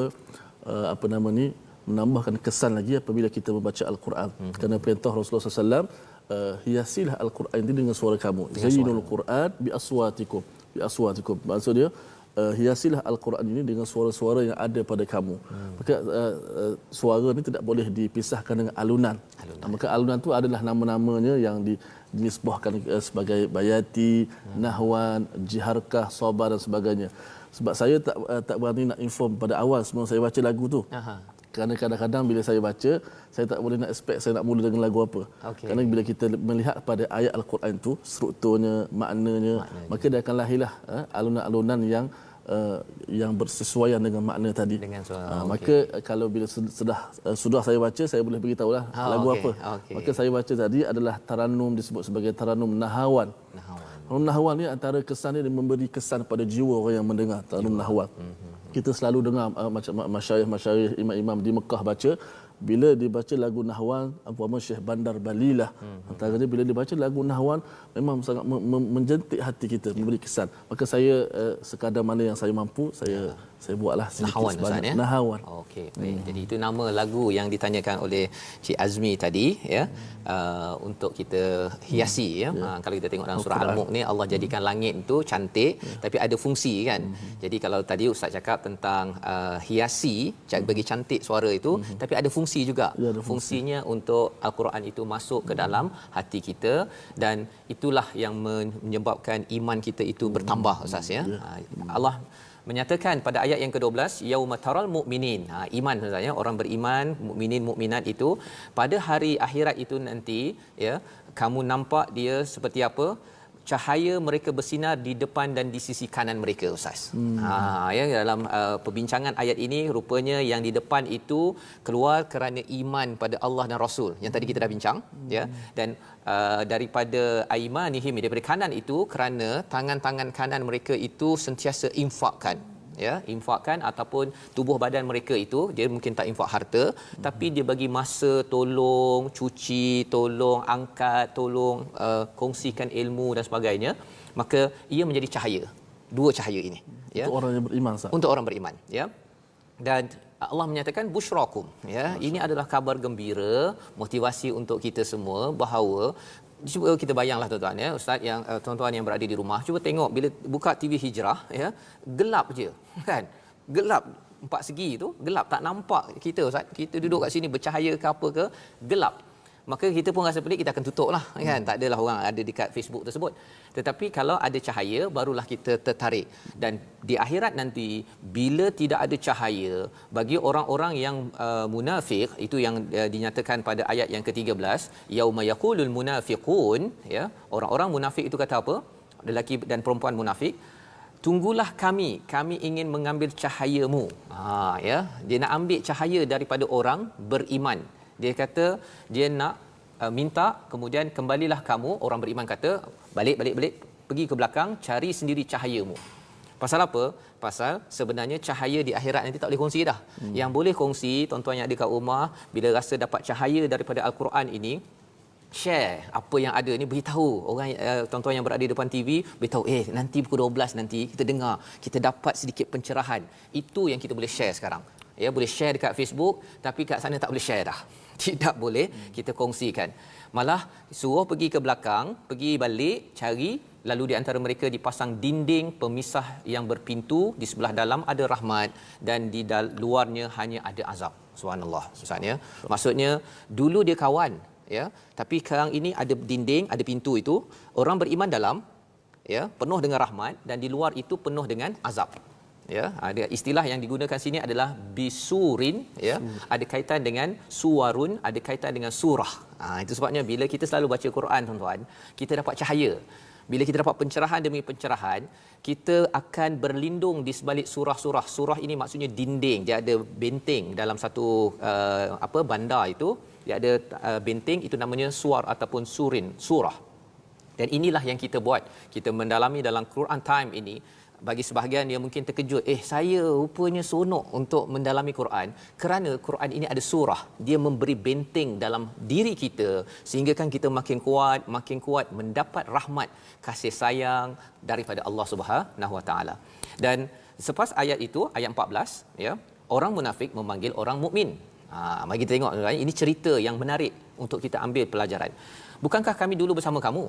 menambahkan kesan lagi apabila kita membaca Al-Quran. Kerana perintah Rasulullah SAW, hiasilah Al-Quran ini dengan suara kamu. Zayyinul Quran bi aswatikum. Maksud dia hiasilah Al-Quran ini dengan suara-suara yang ada pada kamu. Maka suara ni tidak boleh dipisahkan dengan alunan. Maka alunan tu adalah nama-namanya yang dinisbahkan sebagai bayati, nahwan, jiharkah, sabar dan sebagainya. Sebab saya tak berani nak inform pada awal sebelum saya baca lagu tu. Kerana kadang-kadang bila saya baca, saya tak boleh nak expect saya nak mula dengan lagu apa. Kerana bila kita melihat pada ayat Al-Quran tu, strukturnya, maknanya, maka dia akan lahirlah alunan-alunan yang bersesuaian dengan makna tadi. Dengan maka kalau bila sudah saya baca, saya boleh beritahulah lagu apa. Maka saya baca tadi adalah taranum, disebut sebagai taranum nahawan. Taranum nahawan ni antara kesan dia memberi kesan pada jiwa orang yang mendengar. Taranum nahawan. Kita selalu dengar macam masyayikh imam-imam di Mekah baca, bila dibaca lagu nahwan, umpama Syekh Bandar Balilah, antaranya bila dibaca lagu nahwan memang sangat menjentik hati kita, memberi kesan. Maka saya sekadar mana yang saya mampu, saya buatlah nahwan, Ustaz, ya? Nahwan. Okey, baik. Jadi itu nama lagu yang ditanyakan oleh Cik Azmi tadi, ya. Untuk kita hiasi, ya. Kalau kita tengok dalam surah Al-Mulk ni, Allah jadikan langit itu cantik, tapi ada fungsi, kan. Jadi kalau tadi Ustaz cakap tentang hiasi, bagi cantik suara itu, tapi ada fungsi juga. Fungsinya untuk Al-Quran itu masuk ke dalam hati kita, dan itulah yang menyebabkan iman kita itu bertambah, Ustaz, ya. Allah menyatakan pada ayat yang ke-12, yauma taral mukminin, iman, sebenarnya orang beriman, mukminin mukminat itu pada hari akhirat itu nanti, ya, kamu nampak dia seperti apa? Cahaya mereka bersinar di depan dan di sisi kanan mereka, Ustaz. Ya, dalam perbincangan ayat ini, rupanya yang di depan itu keluar kerana iman pada Allah dan Rasul yang tadi kita dah bincang, ya. Dan daripada aimanihim, daripada kanan itu kerana tangan-tangan kanan mereka itu sentiasa infakkan, ya, infakkan ataupun tubuh badan mereka itu, dia mungkin tak infak harta, tapi dia bagi masa, tolong cuci, tolong angkat, tolong kongsikan ilmu dan sebagainya. Maka ia menjadi cahaya, dua cahaya ini, ya, untuk orang yang beriman, Ustaz. Untuk orang beriman, ya. Dan Allah menyatakan busyrakum, ya. Ini adalah kabar gembira, motivasi untuk kita semua bahawa, cuba kita bayanglah tuan-tuan, ya, Ustaz, yang tuan-tuan yang berada di rumah, cuba tengok bila buka TV Hijrah, ya, gelap je, kan. Gelap, 4 segi tu gelap, tak nampak kita, Ustaz. Kita duduk kat sini bercahaya ke apa ke, gelap. maka kita pun rasa pelik, kita akan tutup lah kan. Tak adalah orang ada dekat Facebook tersebut. Tetapi kalau ada cahaya, barulah kita tertarik. Dan di akhirat nanti, bila tidak ada cahaya, bagi orang-orang yang munafik, itu yang dinyatakan pada ayat yang ke-13, yauma yaqulul munafiqun, ya, orang-orang munafik itu kata apa? Lelaki dan perempuan munafik, tunggulah kami ingin mengambil cahayamu. Ya, dia nak ambil cahaya daripada orang beriman. Dia kata dia nak minta, kemudian kembalilah kamu, orang beriman kata balik, pergi ke belakang, cari sendiri cahayamu. Pasal apa? Pasal sebenarnya cahaya di akhirat nanti tak boleh kongsi dah. Yang boleh kongsi, tuan-tuan yang ada kat rumah, bila rasa dapat cahaya daripada Al-Quran ini, share apa yang ada ni, beritahu orang, tuan-tuan yang berada di depan TV, beritahu nanti pukul 12 nanti kita dengar, kita dapat sedikit pencerahan. Itu yang kita boleh share sekarang. Ya, boleh share dekat Facebook, tapi kat sana tak boleh share dah. Tidak boleh kita kongsikan. Malah suruh pergi ke belakang, pergi balik, cari, lalu di antara mereka dipasang dinding pemisah yang berpintu, di sebelah dalam ada rahmat dan di luarnya hanya ada azab. Subhanallah. Maksudnya, dulu dia kawan, ya, tapi sekarang ini ada dinding, ada pintu itu, orang beriman dalam, ya, penuh dengan rahmat, dan di luar itu penuh dengan azab. Ya, ada istilah yang digunakan sini adalah bisurin, ya, ada kaitan dengan suwarun, ada kaitan dengan surah. Itu sebabnya bila kita selalu baca Quran, tuan-tuan, kita dapat cahaya. Bila kita dapat pencerahan demi pencerahan, kita akan berlindung di sebalik surah-surah. Surah ini maksudnya dinding, dia ada benteng dalam satu bandar itu, dia ada benteng, itu namanya suar ataupun surin, surah. Dan inilah yang kita buat. Kita mendalami dalam Quran Time ini. Bagi sebahagian dia mungkin terkejut, saya rupanya seronok untuk mendalami Quran, kerana Quran ini ada surah. Dia memberi benteng dalam diri kita, sehingga kan kita makin kuat mendapat rahmat, kasih sayang daripada Allah Subhanahu Wa Taala. Dan selepas ayat itu, ayat 14, ya, orang munafik memanggil orang mukmin. Mari kita tengok, ini cerita yang menarik untuk kita ambil pelajaran. Bukankah kami dulu bersama kamu?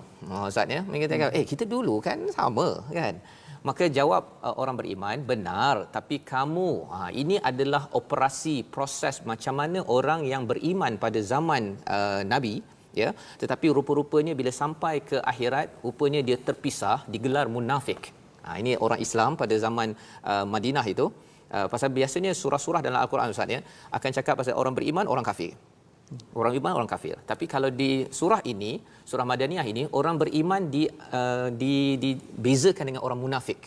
Ustaz, ya, kita kata, kita dulu kan sama, kan? Maka jawab orang beriman, benar, tapi kamu, ini adalah operasi, proses macam mana orang yang beriman pada zaman Nabi, ya, tetapi rupa-rupanya bila sampai ke akhirat, rupanya dia terpisah, digelar munafik. Ini orang Islam pada zaman Madinah itu. Pasal biasanya surah-surah dalam Al-Quran, Ustaz, ya, akan cakap pasal orang beriman, orang kafir. Orang beriman, orang kafir. Tapi kalau di surah ini, surah Madaniyah ini, orang beriman dibezakan dengan orang munafik.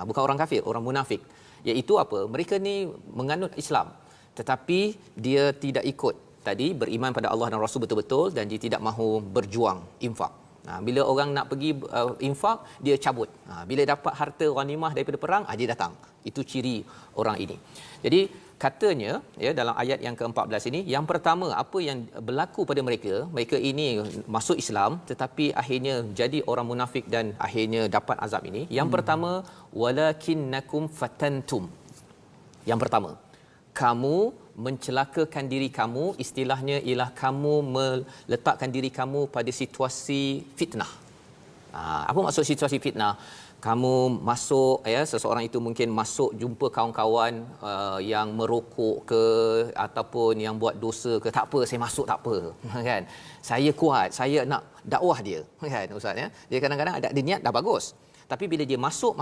Bukan orang kafir, orang munafik. Iaitu apa? Mereka ni menganut Islam, tetapi dia tidak ikut tadi beriman pada Allah dan Rasul betul-betul, dan dia tidak mahu berjuang, infak. Bila orang nak pergi infak, dia cabut. Bila dapat harta ghanimah daripada perang, dia datang. Itu ciri orang ini. Jadi katanya, ya, dalam ayat yang ke-14 ini, yang pertama apa yang berlaku pada mereka ini masuk Islam tetapi akhirnya jadi orang munafik dan akhirnya dapat azab ini. Yang pertama, walakinnakum fatantum. Yang pertama, kamu mencelakakan diri kamu, istilahnya ialah kamu meletakkan diri kamu pada situasi fitnah. Apa maksud situasi fitnah? Kamu masuk, ya, seseorang itu mungkin masuk jumpa kawan-kawan yang merokok ke ataupun yang buat dosa ke, tak apa, saya masuk tak apa, kan? Saya kuat, saya nak dakwah dia, kan, Ustaz, ya. Dia kadang-kadang ada niat dah bagus. Tapi bila dia masuk,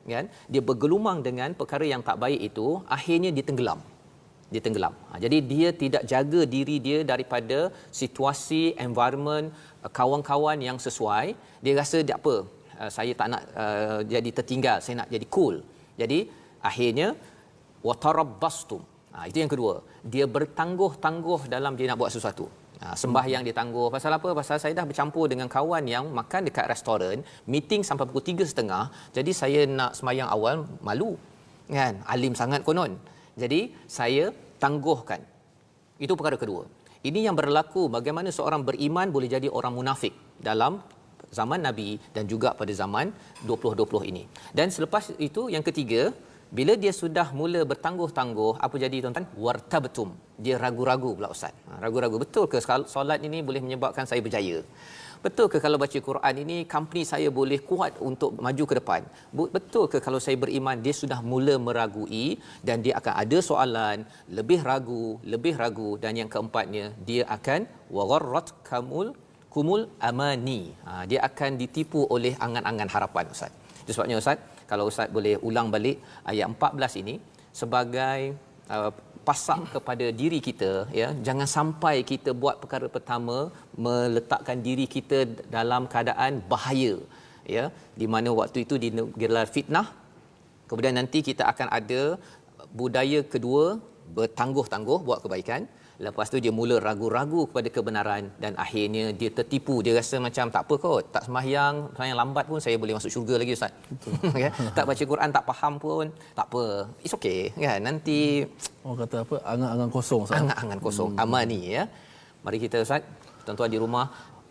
kan, dia bergelumang dengan perkara yang tak baik itu, akhirnya dia tenggelam. Jadi dia tidak jaga diri dia daripada situasi, environment, kawan-kawan yang sesuai. Dia rasa dia apa? Saya tak nak jadi tertinggal, saya nak jadi cool. Jadi akhirnya watarabbastum. Itu yang kedua. Dia bertangguh-tangguh dalam dia nak buat sesuatu. Sembahyang dia tangguh. Pasal apa? Pasal saya dah bercampur dengan kawan yang makan dekat restoran, meeting sampai pukul 3.30. Jadi saya nak sembahyang awal, malu, kan? Alim sangat konon. Jadi saya tangguhkan. Itu perkara kedua. Ini yang berlaku bagaimana seorang beriman boleh jadi orang munafik dalam zaman Nabi dan juga pada zaman 2020 ini. Dan selepas itu yang ketiga, bila dia sudah mula bertangguh-tangguh, apa jadi, tuan-tuan? Wartabtum. Dia ragu-ragu pula, Ustaz. Ragu-ragu, betul ke solat ini boleh menyebabkan saya berjaya? Betul ke kalau baca Quran ini company saya boleh kuat untuk maju ke depan? Betul ke kalau saya beriman dia sudah mula meragui dan dia akan ada soalan, lebih ragu dan yang keempatnya dia akan wagharrat kumul amani. Dia akan ditipu oleh angan-angan harapan Ustaz. Itu sebabnya Ustaz, kalau Ustaz boleh ulang balik ayat 14 ini sebagai pasak kepada diri kita, ya, jangan sampai kita buat perkara pertama meletakkan diri kita dalam keadaan bahaya, ya, di mana waktu itu digelar fitnah, kemudian nanti kita akan ada budaya kedua bertangguh-tangguh buat kebaikan. Lepas tu dia mula ragu-ragu kepada kebenaran dan akhirnya dia tertipu. Dia rasa macam tak apa kot, tak sembahyang lambat pun saya boleh masuk syurga lagi Ustaz. Okay? Tak baca Quran tak faham pun tak apa. It's okay kan. Nanti orang kata apa, angan-angan kosong Ustaz. Angan-angan kosong. Amani, ya. Mari kita Ustaz, tuan-tuan di rumah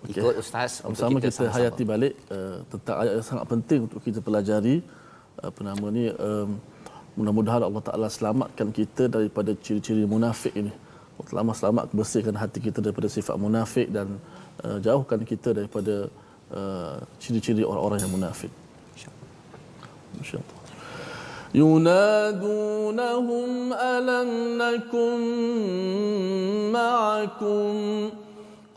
ikut Ustaz untuk sama kita sama-sama hayati balik tentang ayat yang sangat penting untuk kita pelajari. Apa nama ni, mudah-mudahan Allah Taala selamatkan kita daripada ciri-ciri munafik ini. Allah selamat bersihkan hati kita daripada sifat munafik dan jauhkan kita daripada ciri-ciri orang-orang yang munafik. Insya-Allah. ينادونهم ألم نكن معكم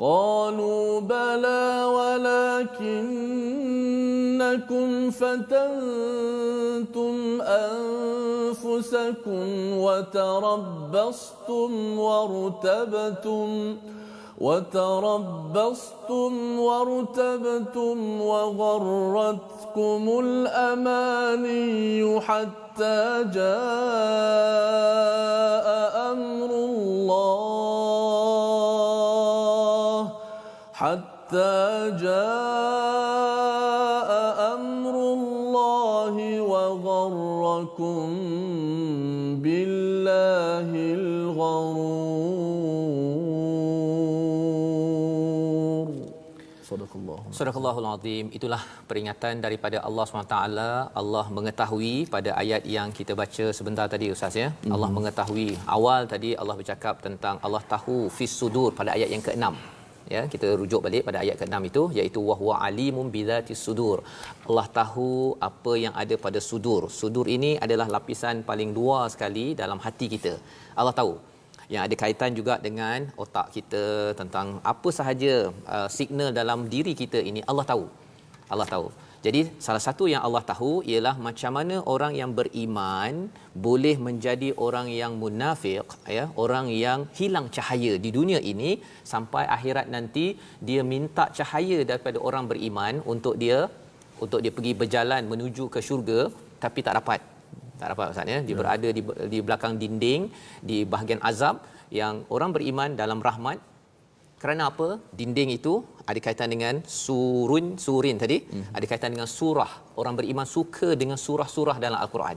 قالوا بلى ولكنكم فتنتم أنفسكم وتربصتم وغرتكم الأماني حتى جاء أمر الله وغركم بالله الغرور. Sadaqallahul Azim. Itulah peringatan daripada Allah SWT. Allah mengetahui pada ayat yang kita baca sebentar tadi Ustaz, ya. Allah mengetahui. Awal tadi Allah bercakap tentang Allah tahu fis sudur pada ayat yang ke-6. Ya, kita rujuk balik pada ayat ke-6 itu, iaitu wa huwa alimun bizatis sudur. Allah tahu apa yang ada pada sudur. Sudur ini adalah lapisan paling luar sekali dalam hati kita. Allah tahu. Yang ada kaitan juga dengan otak kita, tentang apa sahaja signal dalam diri kita ini Allah tahu. Allah tahu. Jadi salah satu yang Allah tahu ialah macam mana orang yang beriman boleh menjadi orang yang munafik, ya, orang yang hilang cahaya di dunia ini sampai akhirat nanti dia minta cahaya daripada orang beriman untuk dia pergi berjalan menuju ke syurga, tapi tak dapat Ustaz, ya. Dia berada di belakang dinding di bahagian azab. Yang orang beriman dalam rahmat. Kerana apa? Dinding itu ada kaitan dengan surin tadi, ada kaitan dengan surah. Orang beriman suka dengan surah-surah dalam Al-Quran.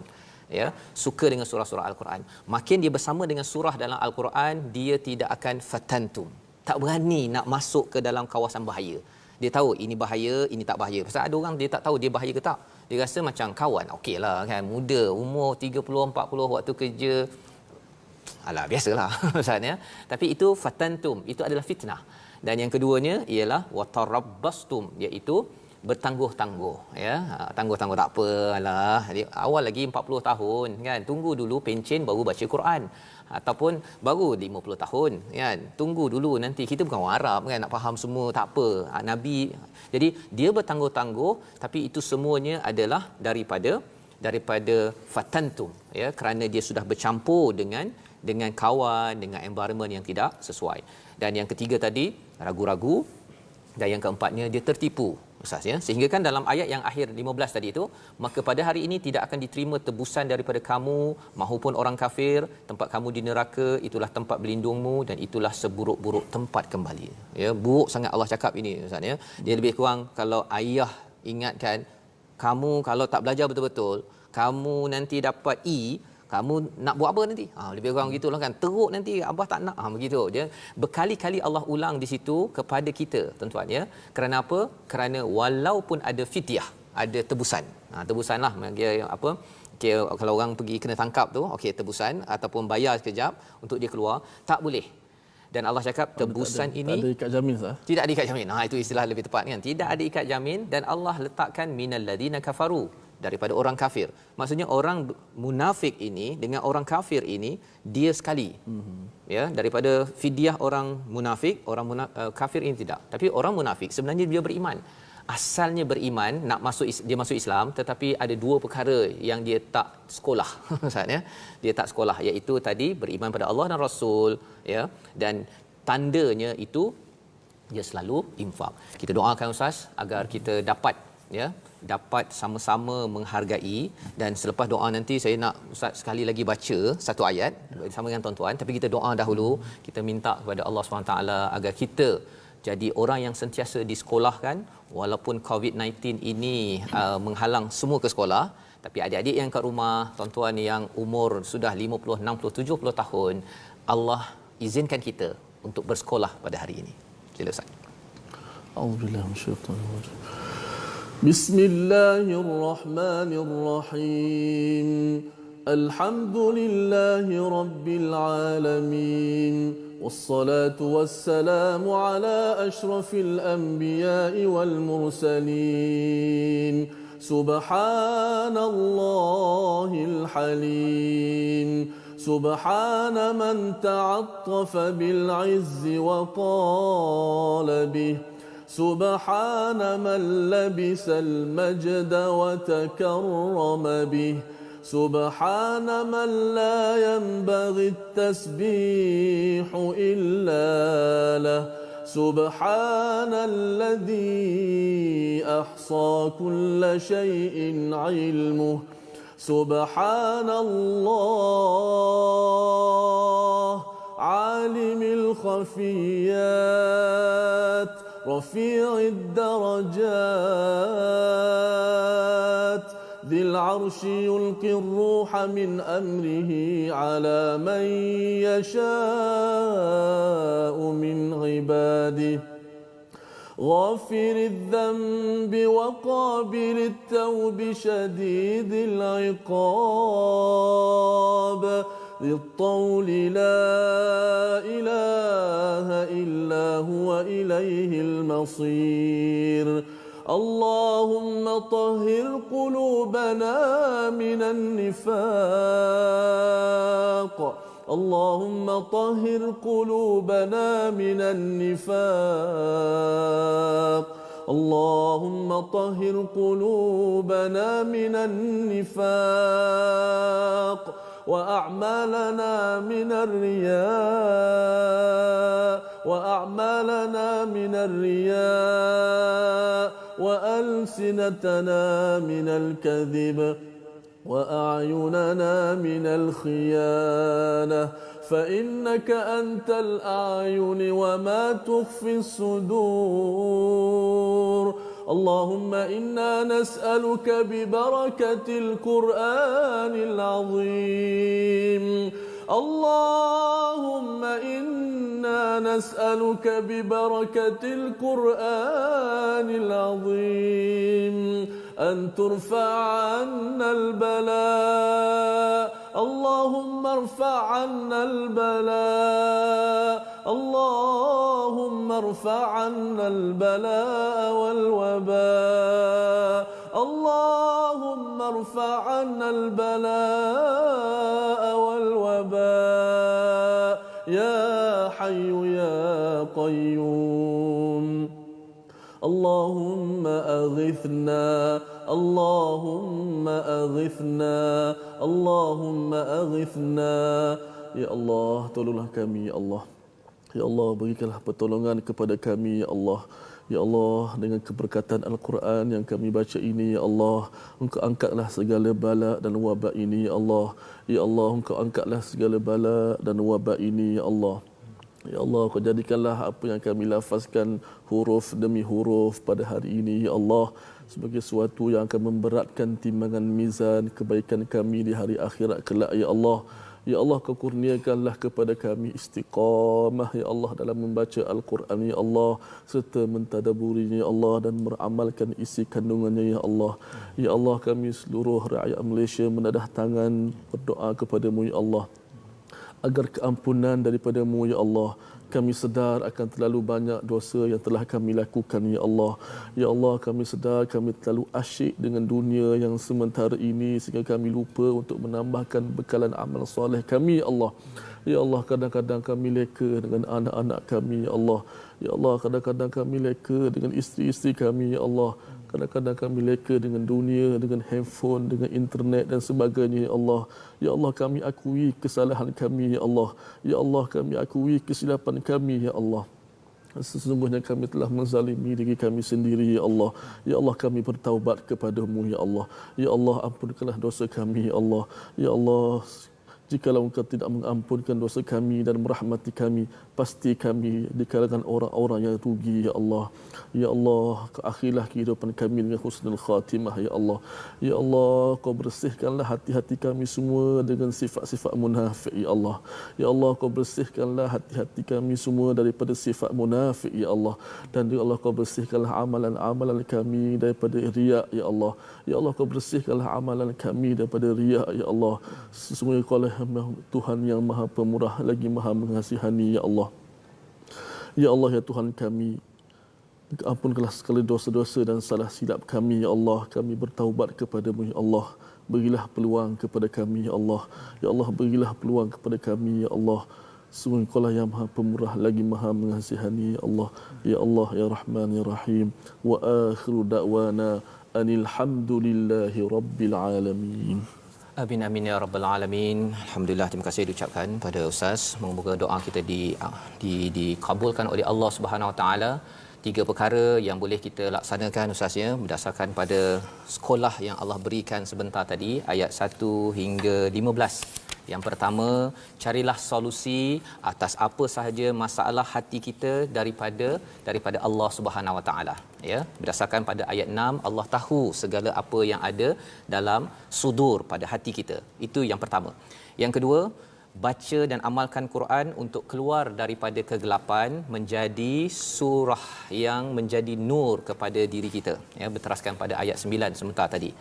Ya, suka dengan surah-surah Al-Quran. Makin dia bersama dengan surah dalam Al-Quran, dia tidak akan fatantum. Tak berani nak masuk ke dalam kawasan bahaya. Dia tahu ini bahaya, ini tak bahaya. Pasal ada orang dia tak tahu dia bahaya ke tak. Dia rasa macam kawan, okeylah kan, muda, umur 30 40 waktu kerja. Alah, biasalah Ustaz, ya. Tapi itu fatantum, itu adalah fitnah. Dan yang keduanya ialah watarabbastum, iaitu bertangguh-tangguh, ya. Tangguh-tangguh tak apa, alah. Jadi awal lagi 40 tahun kan, tunggu dulu pencen baru baca Quran. Ataupun baru 50 tahun kan, tunggu dulu, nanti kita bukan orang Arab kan, nak faham semua tak apa. Nabi, jadi dia bertangguh-tangguh, tapi itu semuanya adalah daripada fatantum, ya, kerana dia sudah bercampur dengan kawan, dengan environment yang tidak sesuai. Dan yang ketiga tadi ragu-ragu, dan yang keempatnya dia tertipu Ustaz, ya. Sehingga kan dalam ayat yang akhir 15 tadi itu, maka pada hari ini tidak akan diterima tebusan daripada kamu mahupun orang kafir, tempat kamu di neraka itulah tempat berlindungmu dan itulah seburuk-buruk tempat kembali. Ya, buruk sangat Allah cakap ini Ustaz, ya. Dia lebih kurang kalau ayah ingatkan kamu kalau tak belajar betul-betul, kamu nanti dapat E, kamu nak buat apa nanti? Lebih kurang gitulah kan. Teruk nanti abah tak nak. Begitu. Dia berkali-kali Allah ulang di situ kepada kita, tuan-tuan, ya. Kerana apa? Kerana walaupun ada fidyah, ada tebusan. Tebusanlah dia apa? Okay, kalau orang pergi kena tangkap tu, okey, tebusan ataupun bayar sekejap untuk dia keluar, tak boleh. Dan Allah cakap tebusan ini tak ada ikat jamin sah. tidak ada ikat jamin. Itu istilah lebih tepat kan. Tidak ada ikat jamin dan Allah letakkan minal ladina kafaru, daripada orang kafir. Maksudnya orang munafik ini dengan orang kafir ini dia sekali. Ya, daripada fidyah orang munafik, kafir ini tidak. Tapi orang munafik sebenarnya dia beriman. Asalnya beriman, nak masuk dia masuk Islam, tetapi ada dua perkara yang dia tak sekolah. Maksudnya dia tak sekolah, iaitu tadi beriman pada Allah dan Rasul, ya, dan tandanya itu dia selalu infak. Kita doakan Ustaz agar kita dapat sama-sama menghargai. Dan selepas doa nanti saya nak Ustaz sekali lagi baca satu ayat bersama dengan tuan-tuan, tapi kita doa dahulu. Kita minta kepada Allah SWT agar kita jadi orang yang sentiasa disekolahkan walaupun COVID-19 ini menghalang semua ke sekolah. Tapi adik-adik yang kat rumah, tuan-tuan yang umur sudah 50, 60, 70 tahun, Allah izinkan kita untuk bersekolah pada hari ini. Sila Ustaz. A'udzubillahi minasyaitanir rajim. Bismillahirrahmanirrahim. Alhamdulillahi rabbil alamin. والصلاة والسلام على أشرف الأنبياء والمرسلين. سبحان الله الحليم. سبحان من تعطف بالعز وطال به. سبحان من لبس المجد وتكرم به. سبحان من لا ينبغي التسبيح إلا له. سبحان الذي أحصى كل شيء علمه. سبحان الله عالم الخفيات رفيع الدرجات ذي العرش يلقي الروح من أمره على من يشاء من عباده. غافر الذنب وقابل التوب شديد العقاب ذي الطول لا إله إلا هو إليه المصير. اللهم طهر قلوبنا من النفاق. اللهم طهر قلوبنا من النفاق. اللهم طهر قلوبنا من النفاق وأعمالنا من الرياء. وأعمالنا من الرياء وألسنتنا من الكذب وأعيننا من الخيانة. فإنك أنت الأعين وما تخفي الصدور. اللهم إنا نسألك ببركة القرآن العظيم. اللهم إنا نسألك ببركة القرآن العظيم أن ترفع عنا البلاء. اللهم ارفع عنا البلاء. اللهم ارفع عنا البلاء والوباء. اللهم ارفع عنا البلاء والوباء يا حي يا قيوم. اللهم أغثنا. اللهم أغثنا. اللهم أغثنا. Ya Allah, tolonglah kami ya Allah. Ya Allah, berikanlah pertolongan kepada kami ya Allah. Ya Allah, dengan keberkatan Al-Quran yang kami baca ini ya Allah, Engkau angkatlah segala bala dan wabak ini ya Allah. Ya Allah, Engkau angkatlah segala bala dan wabak ini ya Allah. Ya Allah, Kau jadikanlah apa yang kami lafazkan huruf demi huruf pada hari ini ya Allah sebagai sesuatu yang akan memberatkan timbangan mizan kebaikan kami di hari akhirat kelak ya Allah. Ya Allah, Kau kurniakanlah kepada kami istiqamah ya Allah dalam membaca Al-Quran ya Allah serta mentadaburinya ya Allah dan beramalkan isi kandungannya ya Allah. Ya Allah, kami seluruh rakyat Malaysia menadah tangan berdoa kepadamu ya Allah agar keampunan daripada-Mu ya Allah Kami sedar akan terlalu banyak dosa yang telah kami lakukan, Ya Allah. Ya Allah, kami sedar kami terlalu asyik dengan dunia yang sementara ini sehingga kami lupa untuk menambahkan bekalan amal soleh kami, Ya Allah. Ya Allah, kadang-kadang kami leka dengan anak-anak kami, Ya Allah. Ya Allah, kadang-kadang kami leka dengan isteri-isteri kami, Ya Allah. Kadang-kadang kami leka dengan dunia, dengan handphone, dengan internet dan sebagainya, Ya Allah. Ya Allah, kami akui kesalahan kami, Ya Allah. Ya Allah, kami akui kesilapan kami, Ya Allah. Sesungguhnya kami telah menzalimi diri kami sendiri, Ya Allah. Ya Allah, kami bertaubat kepadamu, Ya Allah. Ya Allah, ampunkanlah dosa kami, Ya Allah. Ya Allah, jikalau Engkau tidak mengampunkan dosa kami dan merahmati kami, pasti kami di kalangan orang-orang yang rugi, Ya Allah. Ya Allah, akhirlah kehidupan kami dengan husnul khatimah, Ya Allah. Ya Allah, Kau bersihkanlah hati-hati kami semua dengan sifat-sifat munafik, Ya Allah. Ya Allah, Kau bersihkanlah hati-hati kami semua daripada sifat munafik, Ya Allah. Dan Ya Allah, Kau bersihkanlah amalan-amalan kami daripada riak, Ya Allah. Ya Allah, Kau bersihkanlah amalan kami daripada riak, Ya Allah. Sesungguhnya Kau lah Tuhan yang Maha Pemurah lagi Maha Mengasihani, Ya Allah. Ya Allah, ya Tuhan kami, ampunkanlah segala dosa-dosa dan salah silap kami, Ya Allah. Kami bertaubat kepadamu, Ya Allah. Berilah peluang kepada kami, Ya Allah. Ya Allah, berilah peluang kepada kami, Ya Allah. Sungguh Kau lah yang Maha Pemurah lagi Maha Mengasihani, Ya Allah. Ya Allah, ya Rahman, ya Rahim. Wa akhiru da'wana anil hamdulillahi rabbil alamin. Amin amin ya rabbal alamin. Alhamdulillah, terima kasih diucapkan pada Ustaz. Moga doa kita dikabulkan oleh Allah Subhanahu Wa Taala. 3 perkara yang boleh kita laksanakan Ustaz ya, berdasarkan pada sekolah yang Allah berikan sebentar tadi, ayat 1 hingga 15. Yang pertama, carilah solusi atas apa sahaja masalah hati kita daripada Allah Subhanahu Wa Taala. Ya, berdasarkan pada ayat 6, Allah tahu segala apa yang ada dalam sudur pada hati kita. Itu yang pertama. Yang kedua, baca dan amalkan Quran untuk keluar daripada kegelapan menjadi surah yang menjadi nur kepada diri kita, ya, berteraskan pada ayat 9 sebentar tadi.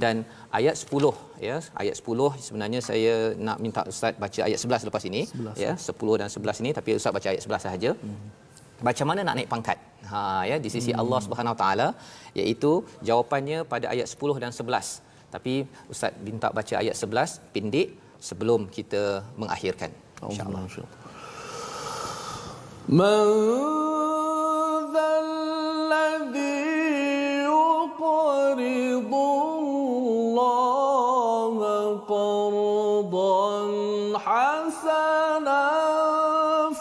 Dan ayat 10, ya, ayat 10 sebenarnya saya nak minta Ustaz baca ayat 11 lepas ini, 11, ya, 10 dan 11 ini, tapi Ustaz baca ayat 11 sahaja. Macam mana nak naik pangkat? Ya, di sisi Allah Subhanahu Wa Taala, iaitu jawapannya pada ayat 10 dan 11. Tapi Ustaz minta baca ayat 11 pendek sebelum kita mengakhirkan, insya-Allah. Man dzalladzi yuqridu Allaha qardan hasanan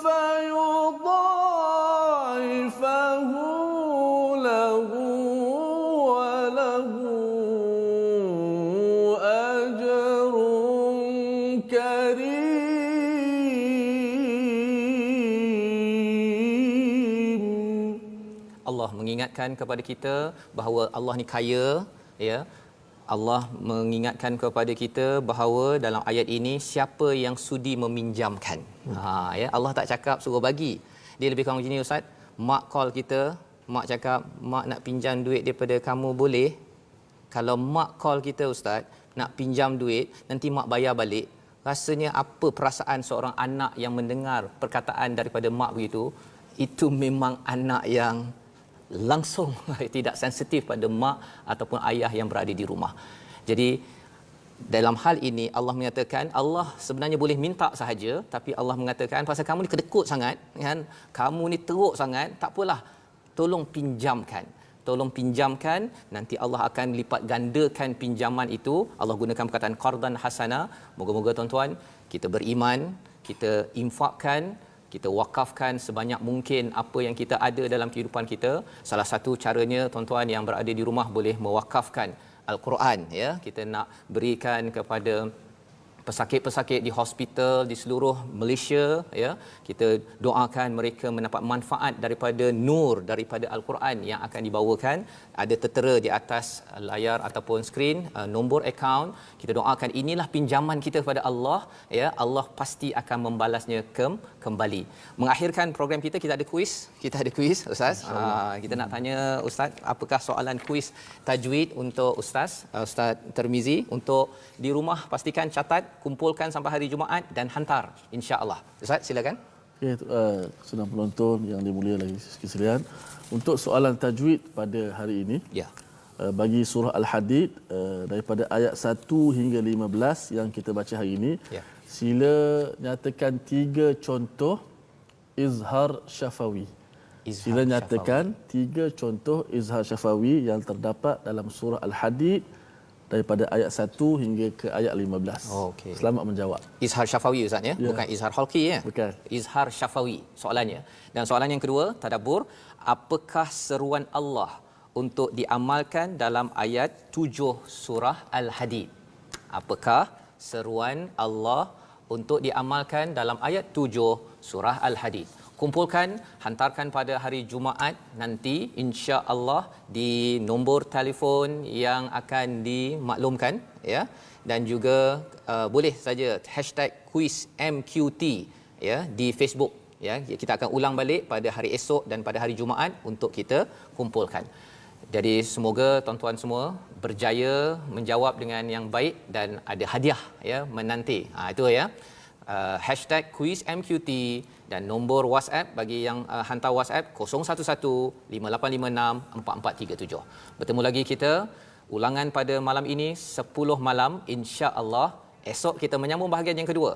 fayudha'ifahu lahu wa lahu Allah mengingatkan kepada kita bahawa Allah ni kaya, ya. Allah mengingatkan kepada kita bahawa dalam ayat ini siapa yang sudi meminjamkan. Ya, Allah tak cakap suruh bagi. Dia lebih kurang begini Ustaz, mak call kita, mak cakap mak nak pinjam duit daripada kamu boleh? Kalau mak call kita Ustaz nak pinjam duit, nanti mak bayar balik. Rasanya apa perasaan seorang anak yang mendengar perkataan daripada mak begitu? Itu memang anak yang langsung tidak sensitif pada mak ataupun ayah yang berada di rumah. Jadi dalam hal ini Allah menyatakan Allah sebenarnya boleh minta sahaja, tapi Allah mengatakan pasal kamu ni kedekut sangat, kan? Kamu ni teruk sangat, tak apalah. Tolong pinjamkan. Tolong pinjamkan, nanti Allah akan lipat gandakan pinjaman itu. Allah gunakan perkataan qardan hasana. Moga-moga tuan-tuan kita beriman, kita infakkan, kita wakafkan sebanyak mungkin apa yang kita ada dalam kehidupan kita. Salah satu caranya tuan-tuan yang berada di rumah boleh mewakafkan Al-Quran, ya. Kita nak berikan kepada pesakit-pesakit di hospital di seluruh Malaysia, ya. Kita doakan mereka mendapat manfaat daripada nur daripada Al-Quran yang akan dibawakan. Ada tertera di atas layar ataupun skrin nombor akaun. Kita doakan inilah pinjaman kita kepada Allah, ya. Allah pasti akan membalasnya kembali. Mengakhirkan program kita ada kuis. Kita ada kuis Ustaz. Kita nak tanya Ustaz, apakah soalan kuis tajwid untuk Ustaz Termizi? Untuk di rumah pastikan catat, kumpulkan sampai hari Jumaat dan hantar, insya-Allah. Ustaz, silakan. Okey, sedang penonton yang dimuliakan sekalian, untuk soalan tajwid pada hari ini, Ya. bagi surah Al-Hadid, daripada ayat 1 hingga 15 yang kita baca hari ini, Ya. sila nyatakan 3 contoh izhar syafawi. Izhar Sila nyatakan 3 contoh izhar syafawi yang terdapat dalam surah Al-Hadid daripada ayat 1 hingga ke ayat 15. Oh, okey. Selamat menjawab. Izhar syafawi Ustaz ya, Ya. bukan izhar halqi ya. Bukan. Izhar syafawi soalannya. Dan soalan yang kedua, tadabbur, apakah seruan Allah untuk diamalkan dalam ayat 7 surah Al-Hadid? Apakah seruan Allah untuk diamalkan dalam ayat 7 surah Al-Hadid? Kumpulkan, hantarkan pada hari Jumaat nanti insya-Allah di nombor telefon yang akan dimaklumkan ya, dan juga boleh saja #quiz MQT ya di Facebook ya. Kita akan ulang balik pada hari esok dan pada hari Jumaat untuk kita kumpulkan. Jadi semoga tuan-tuan semua berjaya menjawab dengan yang baik dan ada hadiah ya menanti. Itu ya. #quiz MQT dan nombor WhatsApp bagi yang hantar WhatsApp 011-5856-4437. Bertemu lagi kita ulangan pada malam ini 10 malam insya-Allah. Esok kita menyambung bahagian yang kedua.